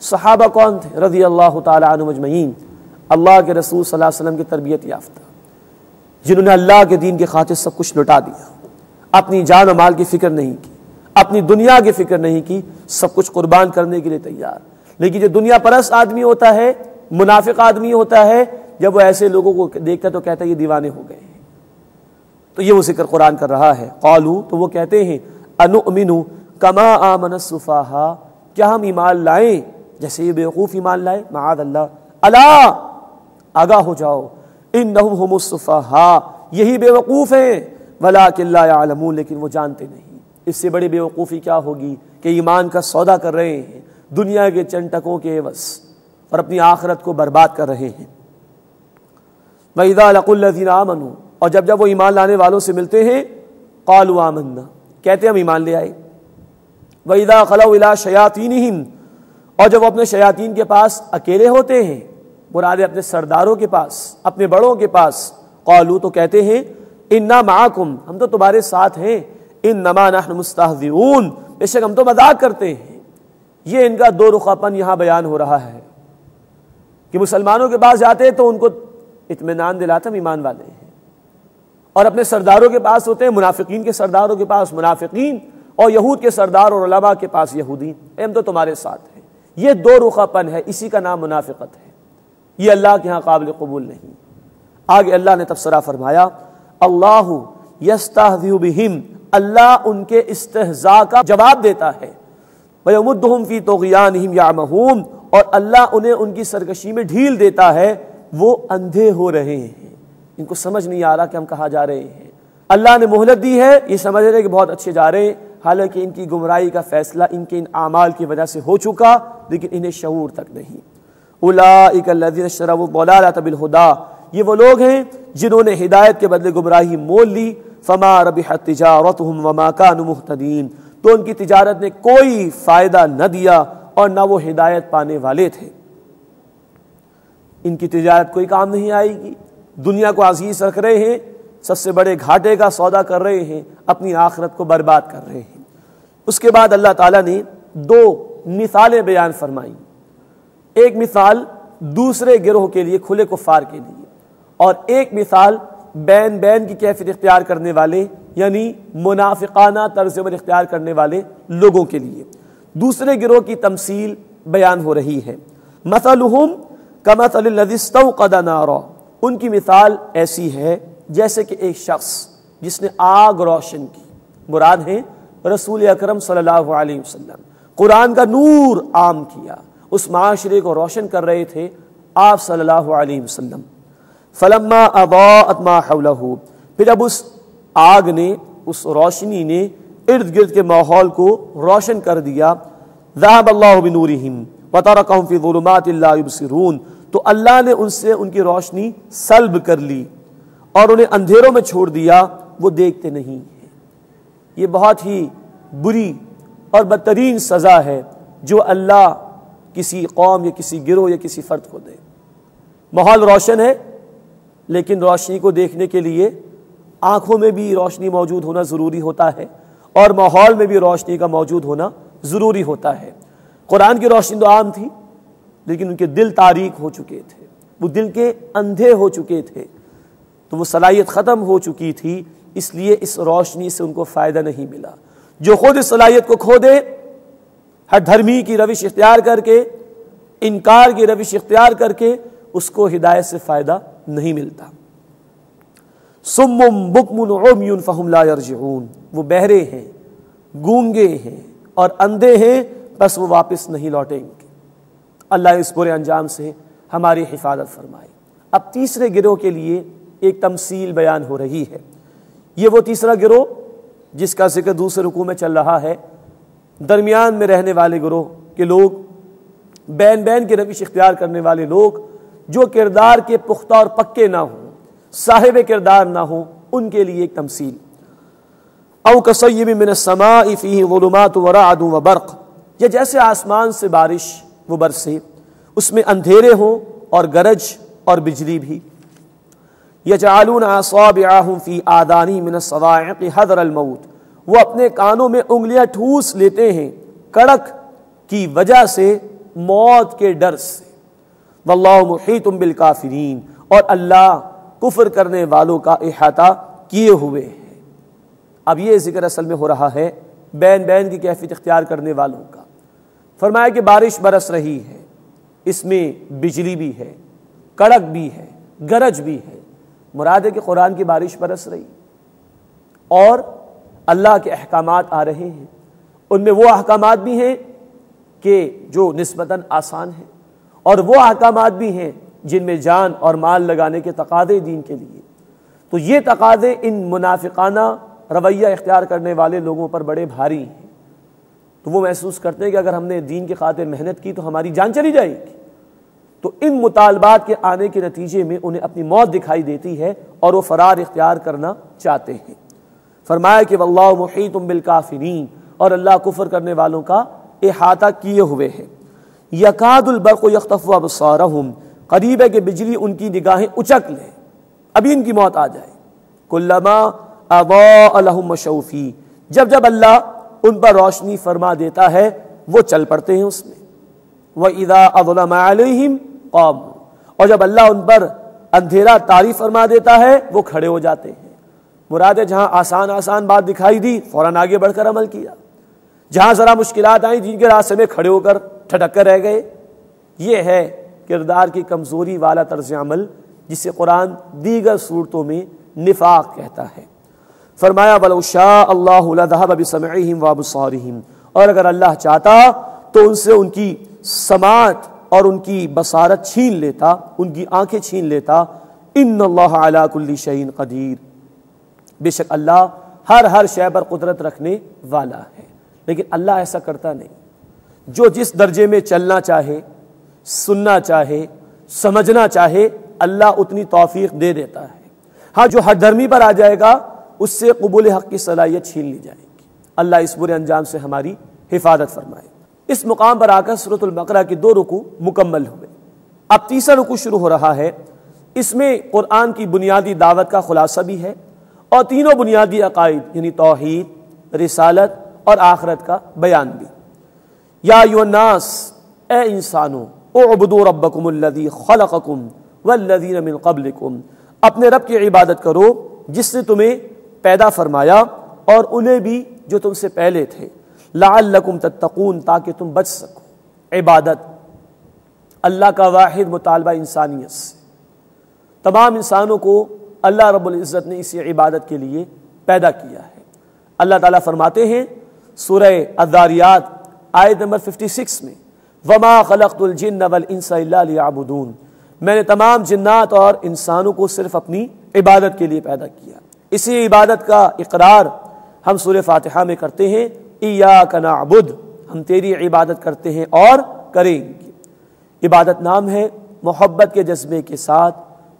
[SPEAKER 3] صحابہ کون تھے رضی اللہ تعالی عنہم اجمعین؟ اللہ کے رسول صلی اللہ علیہ وسلم کی تربیت یافتہ، جنہوں نے اللہ کے دین کی خاطر سب کچھ لٹا دیا، اپنی جان و مال کی فکر نہیں کی، اپنی دنیا کی فکر نہیں کی، سب کچھ قربان کرنے کے لیے تیار۔ لیکن جو دنیا پرست آدمی ہوتا ہے، منافق آدمی ہوتا ہے، جب وہ ایسے لوگوں کو دیکھتا تو کہتا ہے یہ دیوانے ہو گئے ہیں۔ تو یہ وہ ذکر قرآن کر رہا ہے۔ قالوا، تو وہ کہتے ہیں، انؤمن کما آمن السفہاء، کیا ہم ایمان لائیں جیسے یہ بیوقوف ایمان لائے؟ معاذ اللہ، الا، آگاہ ہو جاؤ، انہم هم السفہاء، یہی بیوقوف ہیں، ولکن لا یعلمون، لیکن وہ جانتے نہیں۔ اس سے بڑی بیوقوفی کیا ہوگی کہ ایمان کا سودا کر رہے ہیں دنیا کے چند ٹکوں کے عوض اور اپنی آخرت کو برباد کر رہے ہیں۔ وَإِذَا لَقُوا الَّذِينَ آمَنُوا، اور جب وہ ایمان لانے والوں سے ملتے ہیں، قَالُوا آمَنَّا، کہتے ہیں ہم ایمان لے آئے۔ وَإِذَا خَلَوْا إِلَىٰ شَيَاطِينِهِمْ، اور جب وہ اپنے شیاطین کے پاس اکیلے ہوتے ہیں، مراد اپنے سرداروں کے پاس، اپنے بڑوں کے پاس، قالوا، تو کہتے ہیں، اِنَّا مَعَكُمْ، ہم تو تمہارے ساتھ ہیں، اِنَّمَا نَحْنُ مُسْتَهْزِئُونَ، بے شک ہم تو مذاق کرتے ہیں۔ یہ ان کا دو رخا پن یہاں بیان ہو رہا ہے کہ مسلمانوں کے پاس جاتے تو ان کو اطمینان دلاتا ہم ایمان والے ہیں، اور اپنے سرداروں کے پاس ہوتے ہیں، منافقین کے سرداروں کے پاس منافقین، اور یہود کے سردار اور علماء کے پاس یہودین، ہم تو تمہارے ساتھ ہیں۔ یہ دو رخا پن ہے، اسی کا نام منافقت ہے، یہ اللہ کے ہاں قابل قبول نہیں۔ آگے اللہ نے تبصرہ فرمایا، اللہ یستہزئ بہم، اللہ ان کے استہزاء کا جواب دیتا ہے، وَیَمُدُّهُمْ فِی طُغْیَانِہِمْ یَعْمَہُونَ، اور اللہ انہیں ان کی سرکشی میں ڈھیل دیتا ہے، وہ اندھے ہو رہے ہیں، ان کو سمجھ نہیں آ رہا کہ ہم کہاں جا رہے ہیں۔ اللہ نے مہلت دی ہے، یہ سمجھ رہے کہ بہت اچھے جا رہے ہیں، حالانکہ ان کی گمراہی کا فیصلہ ان کے ان اعمال کی وجہ سے ہو چکا، لیکن انہیں شعور تک نہیں۔ اولئک الذین اشتروا الضلالۃ بالہدیٰ، یہ وہ لوگ ہیں جنہوں نے ہدایت کے بدلے گمراہی مول لی، فما ربحت تجارتہم وما کانوا مہتدین، تو ان کی تجارت نے کوئی فائدہ نہ دیا اور نہ وہ ہدایت پانے والے تھے۔ ان کی تجارت کوئی کام نہیں آئے گی، دنیا کو عزیز رکھ رہے ہیں، سب سے بڑے گھاٹے کا سودا کر رہے ہیں، اپنی آخرت کو برباد کر رہے ہیں۔ اس کے بعد اللہ تعالیٰ نے دو مثالیں بیان فرمائیں، ایک مثال دوسرے گروہ کے لیے، کھلے کفار کے لیے، اور ایک مثال بین بین کی کیفیت اختیار کرنے والے یعنی منافقانہ طرز عمل اختیار کرنے والے لوگوں کے لیے۔ دوسرے گروہ کی تمثیل بیان ہو رہی ہے، مثلہم کمثل الذی استوقد نارا، ان کی مثال ایسی ہے جیسے کہ ایک شخص جس نے آگ روشن کی، مراد ہے رسول اکرم صلی اللہ علیہ وسلم، قرآن کا نور عام کیا، اس معاشرے کو روشن کر رہے تھے آپ صلی اللہ علیہ وسلم۔ فلما اضاءت ما حولہ، پھر جب اس آگ نے، اس روشنی نے ارد گرد کے ماحول کو روشن کر دیا، ذهب اللہ بنورہم وترکہم فی ظلمات لا یبصرون، تو اللہ نے ان سے ان کی روشنی سلب کر لی اور انہیں اندھیروں میں چھوڑ دیا، وہ دیکھتے نہیں ہیں۔ یہ بہت ہی بری اور بدترین سزا ہے جو اللہ کسی قوم یا کسی گروہ یا کسی فرد کو دے۔ ماحول روشن ہے، لیکن روشنی کو دیکھنے کے لیے آنکھوں میں بھی روشنی موجود ہونا ضروری ہوتا ہے، اور ماحول میں بھی روشنی کا موجود ہونا ضروری ہوتا ہے۔ قرآن کی روشنی تو عام تھی، لیکن ان کے دل تاریک ہو چکے تھے، وہ دل کے اندھے ہو چکے تھے، تو وہ صلاحیت ختم ہو چکی تھی، اس لیے اس روشنی سے ان کو فائدہ نہیں ملا۔ جو خود اس صلاحیت کو کھو دے، ہر دھرمی کی روش اختیار کر کے، انکار کی روش اختیار کر کے، اس کو ہدایت سے فائدہ نہیں ملتا۔ صم بکم عمی فہم لا یرجعون، وہ بہرے ہیں، گونگے ہیں اور اندھے ہیں، بس وہ واپس نہیں لوٹیں گے۔ اللہ اس برے انجام سے ہماری حفاظت فرمائے۔ اب تیسرے گروہ کے لیے ایک تمثیل بیان ہو رہی ہے۔ یہ وہ تیسرا گروہ جس کا ذکر دوسرے رکوع میں چل رہا ہے، درمیان میں رہنے والے گروہ کے لوگ، بین بین کے روش اختیار کرنے والے لوگ، جو کردار کے پختہ اور پکے نہ ہوں، صاحب کردار نہ ہوں، ان کے لیے ایک تمثیل۔ او کصیب من السماء فیہ ظلمات ورعد وبرق، یا جیسے آسمان سے بارش وہ برسے، اس میں اندھیرے ہوں اور گرج اور بجلی بھی۔ یجعلون اصابعهم فی آذانہم من الصواعق حذر الموت، وہ اپنے کانوں میں انگلیاں ٹھوس لیتے ہیں کڑک کی وجہ سے، موت کے ڈر سے۔ واللہ محیط بالکافرین، اور اللہ کفر کرنے والوں کا احاطہ کیے ہوئے ہے۔ اب یہ ذکر اصل میں ہو رہا ہے بین بین کی کیفیت اختیار کرنے والوں کا۔ فرمایا کہ بارش برس رہی ہے، اس میں بجلی بھی ہے، کڑک بھی ہے، گرج بھی ہے۔ مراد ہے کہ قرآن کی بارش برس رہی اور اللہ کے احکامات آ رہے ہیں، ان میں وہ احکامات بھی ہیں کہ جو نسبتاً آسان ہیں، اور وہ احکامات بھی ہیں جن میں جان اور مال لگانے کے تقاضے دین کے لیے۔ تو یہ تقاضے ان منافقانہ رویہ اختیار کرنے والے لوگوں پر بڑے بھاری ہیں، تو وہ محسوس کرتے ہیں کہ اگر ہم نے دین کی خاطر محنت کی تو ہماری جان چلی جائے گی۔ تو ان مطالبات کے آنے کے نتیجے میں انہیں اپنی موت دکھائی دیتی ہے اور وہ فرار اختیار کرنا چاہتے ہیں۔ فرمایا کہ واللہ محیط بالکافرین، اور اللہ کفر کرنے والوں کا احاطہ کیے ہوئے ہے۔ یکاد البرق یخطف ابصارہم، قریب ہے کہ بجلی ان کی نگاہیں اچک لے، ابھی ان کی موت آ جائے۔ کلما اضاء لہم مشوا فیہ، جب جب اللہ ان پر روشنی فرما دیتا ہے وہ چل پڑتے ہیں اس میں۔ وَإِذَا أَظْلَمَ عَلَيْهِمْ قَامُوا، اور جب اللہ ان پر اندھیرا طاری فرما دیتا ہے وہ کھڑے ہو جاتے ہیں۔ مراد ہے جہاں آسان بات دکھائی دی فوراً آگے بڑھ کر عمل کیا، جہاں ذرا مشکلات آئیں جن کے راستے میں کھڑے ہو کر ٹھٹک کر رہ گئے۔ یہ ہے کردار کی کمزوری والا طرز عمل جسے قرآن دیگر صورتوں میں نفاق کہتا ہے۔ فرمایا وَلَوْ شَاءَ اللَّهُ لَذَهَبَ بِسَمْعِهِمْ وَأَبْصَارِهِمْ، اور اگر اللہ چاہتا تو ان سے ان کی سماعت اور ان کی بصارت چھین لیتا، ان کی آنکھیں چھین لیتا۔ ان اللہ علی کل شیء قدیر، بے شک اللہ ہر شے پر قدرت رکھنے والا ہے، لیکن اللہ ایسا کرتا نہیں۔ جو جس درجے میں چلنا چاہے، سننا چاہے، سمجھنا چاہے، اللہ اتنی توفیق دے دیتا ہے۔ ہاں جو حد درمی پر آ جائے گا اس سے قبول حق کی صلاحیت چھین لی جائے گی۔ اللہ اس برے انجام سے ہماری حفاظت فرمائے۔ اس مقام پر آ کر سورۃ البقرہ کے 2 رکوع مکمل ہوئے، اب تیسرا رکوع شروع ہو رہا ہے۔ اس میں قرآن کی بنیادی دعوت کا خلاصہ بھی ہے اور تینوں بنیادی عقائد یعنی توحید، رسالت اور آخرت کا بیان بھی۔ یا ایھا الناس، اے انسانوں، اعبدوا ربکم الذی خلقکم والذین من قبلکم، اپنے رب کی عبادت کرو جس نے تمہیں پیدا فرمایا اور انہیں بھی جو تم سے پہلے تھے، لعلکم تتقون، تاکہ تم بچ سکو۔ عبادت اللہ کا واحد مطالبہ انسانیت سے، تمام انسانوں کو اللہ رب العزت نے اسی عبادت کے لیے پیدا کیا ہے۔ اللہ تعالیٰ فرماتے ہیں سورہ الذاریات آیت نمبر 56 میں، وَمَا خَلَقْتُ الْجِنَّ وَالْإِنسَ إِلَّا لِيَعْبُدُونَ، میں نے تمام جنات اور انسانوں کو صرف اپنی عبادت کے لیے پیدا کیا۔ اسی عبادت کا اقرار ہم سورہ فاتحہ میں کرتے ہیں، ایاک نعبد، ہم تیری عبادت کرتے ہیں اور کریں گے۔ عبادت نام ہے محبت کے جذبے کے ساتھ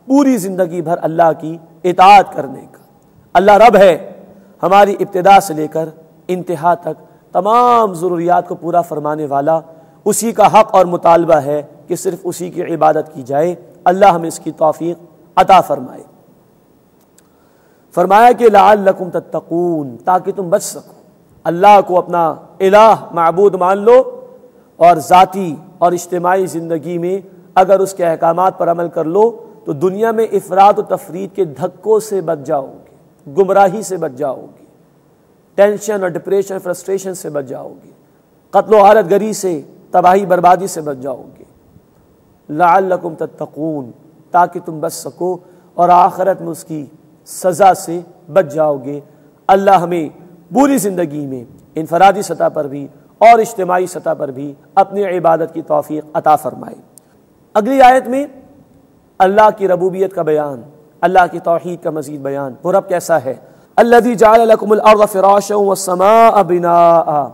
[SPEAKER 3] پوری زندگی بھر اللہ کی اطاعت کرنے کا۔ اللہ رب ہے، ہماری ابتدا سے لے کر انتہا تک تمام ضروریات کو پورا فرمانے والا، اسی کا حق اور مطالبہ ہے کہ صرف اسی کی عبادت کی جائے۔ اللہ ہمیں اس کی توفیق عطا فرمائے۔ فرمایا کہ لعلکم تتقون، تاکہ تم بچ سکو۔ اللہ کو اپنا الہ معبود مان لو اور ذاتی اور اجتماعی زندگی میں اگر اس کے احکامات پر عمل کر لو تو دنیا میں افراط و تفریط کے دھکوں سے بچ جاؤ گے، گمراہی سے بچ جاؤ گے، ٹینشن اور ڈپریشن فرسٹریشن سے بچ جاؤ گے، قتل و غارت گری سے، تباہی بربادی سے بچ جاؤ گے۔ لعلکم تتقون، تاکہ تم بچ سکو اور آخرت میں اس کی سزا سے بچ جاؤ گے۔ اللہ ہمیں پوری زندگی میں انفرادی سطح پر بھی اور اجتماعی سطح پر بھی اپنی عبادت کی توفیق عطا فرمائے۔ اگلی آیت میں اللہ کی ربوبیت کا بیان، اللہ کی توحید کا مزید بیان۔ وہ رب کیسا ہے؟ الذی جعل لکم الارض فراشا والسماء بناء،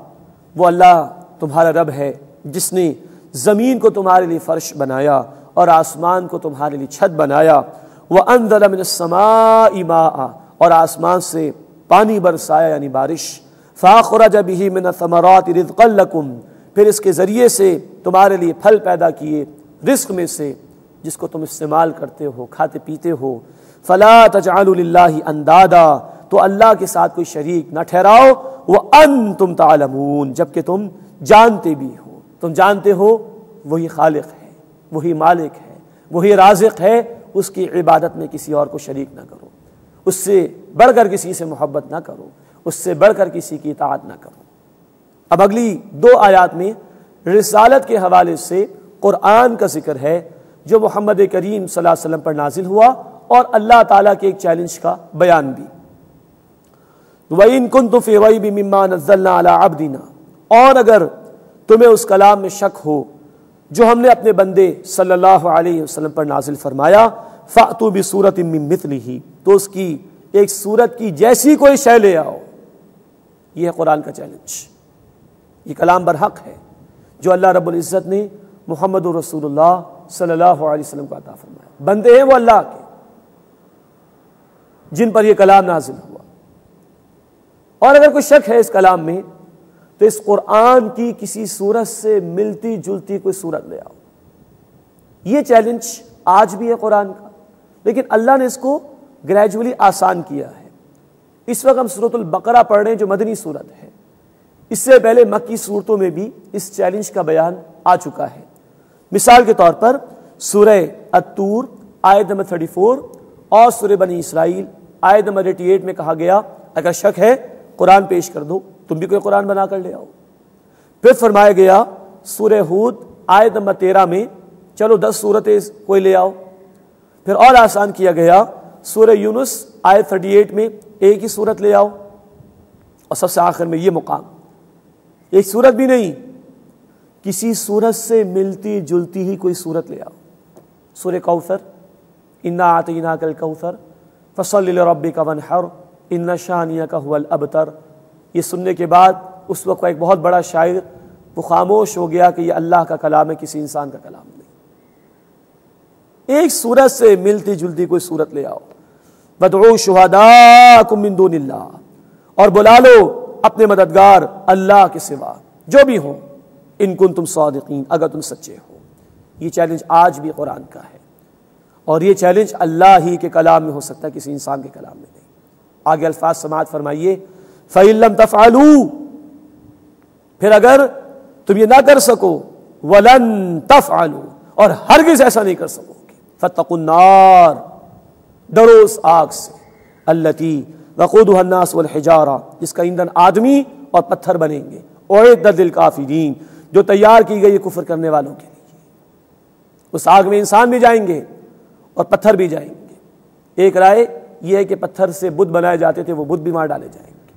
[SPEAKER 3] وہ اللہ تمہارا رب ہے جس نے زمین کو تمہارے لیے فرش بنایا اور آسمان کو تمہارے لیے چھت بنایا۔ وانزل من السماء ماء، اور آسمان سے پانی برسایا یعنی بارش۔ فاخرج به من الثمرات رزقا لکم، پھر اس کے ذریعے سے تمہارے لیے پھل پیدا کیے رزق میں سے جس کو تم استعمال کرتے ہو، کھاتے پیتے ہو۔ فلا تجعلوا للہ اندادا، تو اللہ کے ساتھ کوئی شریک نہ ٹھہراؤ۔ وانتم تعلمون، جبکہ تم جانتے بھی ہو، تم جانتے ہو وہی خالق ہے، وہی مالک ہے، وہی رازق ہے، اس کی عبادت میں کسی اور کو شریک نہ کرو، اس سے بڑھ کر کسی سے محبت نہ کرو، اس سے بڑھ کر کسی کی اطاعت نہ کرو۔ اب اگلی 2 آیات میں رسالت کے حوالے سے قرآن کا ذکر ہے جو محمد کریم صلی اللہ علیہ وسلم پر نازل ہوا، اور اللہ تعالیٰ کے ایک چیلنج کا بیان بھی۔ وَإِن كُنتُمْ فِي رَيْبٍ مِّمَّا نَزَّلْنَا عَلَىٰ عَبْدِنَا، اور اگر تمہیں اس کلام میں شک ہو جو ہم نے اپنے بندے صلی اللہ علیہ وسلم پر نازل فرمایا، فَأْتُوا بِسُورَةٍ مِّن مِّثْلِهِ، تو اس کی ایک سورت کی جیسی کوئی شے لے آؤ۔ یہ ہے قرآن کا چیلنج، یہ کلام برحق ہے جو اللہ رب العزت نے محمد رسول اللہ صلی اللہ علیہ وسلم کو عطا فرمایا۔ بندے ہیں وہ اللہ کے جن پر یہ کلام نازل ہوا، اور اگر کوئی شک ہے اس کلام میں تو اس قرآن کی کسی سورت سے ملتی جلتی کوئی سورت لے آؤ۔ یہ چیلنج آج بھی ہے قرآن کا، لیکن اللہ نے اس کو گریجولی آسان کیا ہے۔ اس وقت ہم سورۃ البقرہ پڑھ رہے ہیں جو مدنی سورت ہے، اس سے پہلے مکی صورتوں میں بھی اس چیلنج کا بیان آ چکا ہے۔ مثال کے طور پر سورہ الطور آیت نمبر 34 اور سورہ بنی اسرائیل آیت نمبر 88 میں کہا گیا اگر شک ہے قرآن پیش کر دو، تم بھی کوئی قرآن بنا کر لے آؤ۔ پھر فرمایا گیا سورہ ہود آیت نمبر 13 میں چلو 10 سورتیں کوئی لے آؤ۔ پھر اور آسان کیا گیا سورہ یونس آیت 38 میں ایک ہی سورت لے آؤ، اور سب سے آخر میں یہ مقام ایک سورت بھی نہیں، کسی سورت سے ملتی جلتی ہی کوئی سورت لے آؤ۔ سورہ کوثر انا اعطیناک الکوثر فصل لربک وانحر ان شانئک هو الابتر، یہ سننے کے بعد اس وقت ایک بہت بڑا شاعر وہ خاموش ہو گیا کہ یہ اللہ کا کلام ہے، کسی انسان کا کلام نہیں۔ ایک سورت سے ملتی جلتی کوئی سورت لے آؤ۔ وَادْعُوا شُهَدَاءَكُم مِّن دُونِ اللَّهِ، اور بلا لو اپنے مددگار اللہ کے سوا جو بھی ہوں، ان کنتم صادقین، اگر تم سچے ہو۔ یہ چیلنج آج بھی قرآن کا ہے، اور یہ چیلنج اللہ ہی کے کلام میں ہو سکتا ہے، کسی انسان کے کلام میں نہیں۔ آگے الفاظ سماعت فرمائیے، فَإِن لَّمْ تَفْعَلُوا، پھر اگر تم یہ نہ کر سکو، وَلَن تَفْعَلُوا، اور ہرگز ایسا نہیں کر سکو گے، فَاتَّقُوا النَّارَ، ڈرو اس آگ سے، الَّتِي وَقُودُهَا النَّاسُ وَالْحِجَارَةُ، جس کا ایندھن آدمی اور پتھر بنیں گے، اُعِدَّتْ لِلْكَافِرِينَ، جو تیار کی گئی کفر کرنے والوں کے لیے۔ اس آگ میں انسان بھی جائیں گے اور پتھر بھی جائیں گے۔ ایک رائے یہ ہے کہ پتھر سے بت بنائے جاتے تھے، وہ بت بھی مار ڈالے جائیں گے،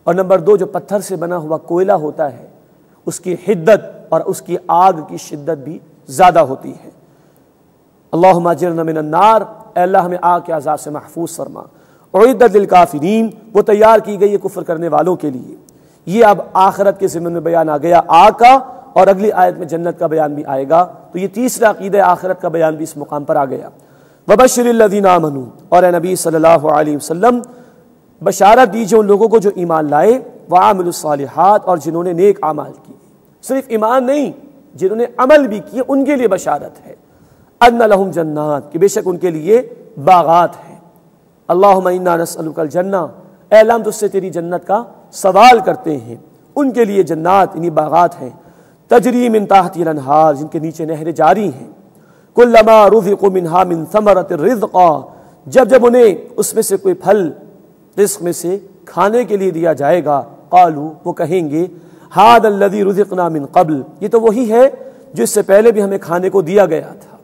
[SPEAKER 3] اور نمبر 2 جو پتھر سے بنا ہوا کوئلہ ہوتا ہے اس کی حدت اور اس کی آگ کی شدت بھی زیادہ ہوتی ہے۔ اللہم اجرنا من النار، اے اللہ ہمیں آگ کے عذاب سے محفوظ فرما۔ اعدت للکافرین، وہ تیار کی گئی ہے کفر کرنے والوں کے لیے۔ یہ اب آخرت کے ضمن میں بیان آ گیا آگ کا، اور اگلی آیت میں جنت کا بیان بھی آئے گا، تو یہ تیسرا عقیدہ آخرت کا بیان بھی اس مقام پر آ گیا۔ وبشر الذین آمنوا، اور اے نبی صلی اللہ علیہ وسلم بشارت دیجئے ان لوگوں کو جو ایمان لائے، وعاملوا الصالحات، اور جنہوں نے نیک اعمال کیے، صرف ایمان نہیں جنہوں نے عمل بھی کیے ان کے لیے بشارت ہے۔ ان لہم جنات، کہ بے شک ان کے لیے باغات ہیں۔ اللہم انا نسألک الجنہ، اے اللہ ہم تجھ سے تیری جنت کا سوال کرتے ہیں۔ ان کے لیے جنات یعنی باغات ہیں، تجری من تحتها الانہار، جن کے نیچے نہریں جاری ہیں۔ کلما رزقوا منها من ثمرۃ رزقا، جب جب انہیں اس میں سے کوئی پھل رزق میں سے کھانے کے لیے دیا جائے گا، قالوا، وہ کہیں گے، ھذا الذی رزقنا من قبل، یہ تو وہی ہے جو اس سے پہلے بھی ہمیں کھانے کو دیا گیا تھا۔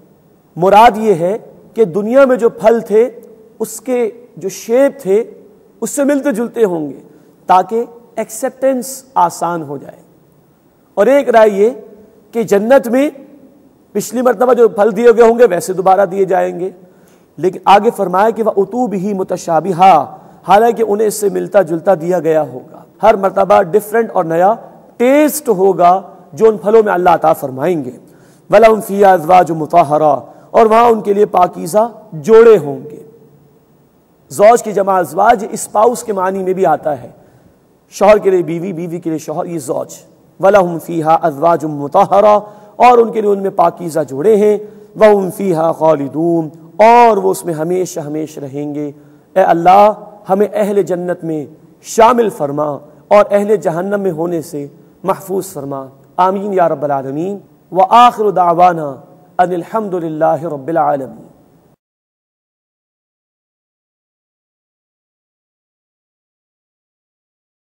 [SPEAKER 3] مراد یہ ہے کہ دنیا میں جو پھل تھے اس کے جو شیپ تھے اس سے ملتے جلتے ہوں گے تاکہ ایکسیپٹنس آسان ہو جائے۔ اور ایک رائے یہ کہ جنت میں پچھلی مرتبہ جو پھل دیے گئے ہوں گے ویسے دوبارہ دیے جائیں گے، لیکن آگے فرمایا کہ وَأُتُوا بِهِ مُتَشَابِهًا، حالانکہ انہیں اس سے ملتا جلتا دیا گیا ہوگا، ہر مرتبہ ڈیفرنٹ اور نیا ٹیسٹ ہوگا جو ان پھلوں میں اللہ عطا فرمائیں گے۔ وَلَهُمْ فِيهَا أَزْوَاجٌ مُطَهَّرَةٌ، اور وہاں ان کے لیے پاکیزہ جوڑے ہوں گے۔ زوج کی جمع ازواج اسپاؤس کے معنی میں بھی آتا ہے، شوہر کے لیے بیوی، بیوی کے لیے شوہر، یہ زوج۔ وَلَهُمْ فِيهَا أَزْوَاجٌ مُطَهَّرَةٌ، اور ان کے لیے ان میں پاکیزہ جوڑے ہیں۔ وَهُمْ فِيهَا خَالِدُونَ، اور وہ اس میں ہمیشہ ہمیشہ رہیں گے۔ اے اللہ ہمیں اہل جنت میں شامل فرما اور اہل جہنم میں ہونے سے محفوظ فرما، آمین یا رب العالمین۔ وآخر دعوانا ان الحمد للہ رب العالمین۔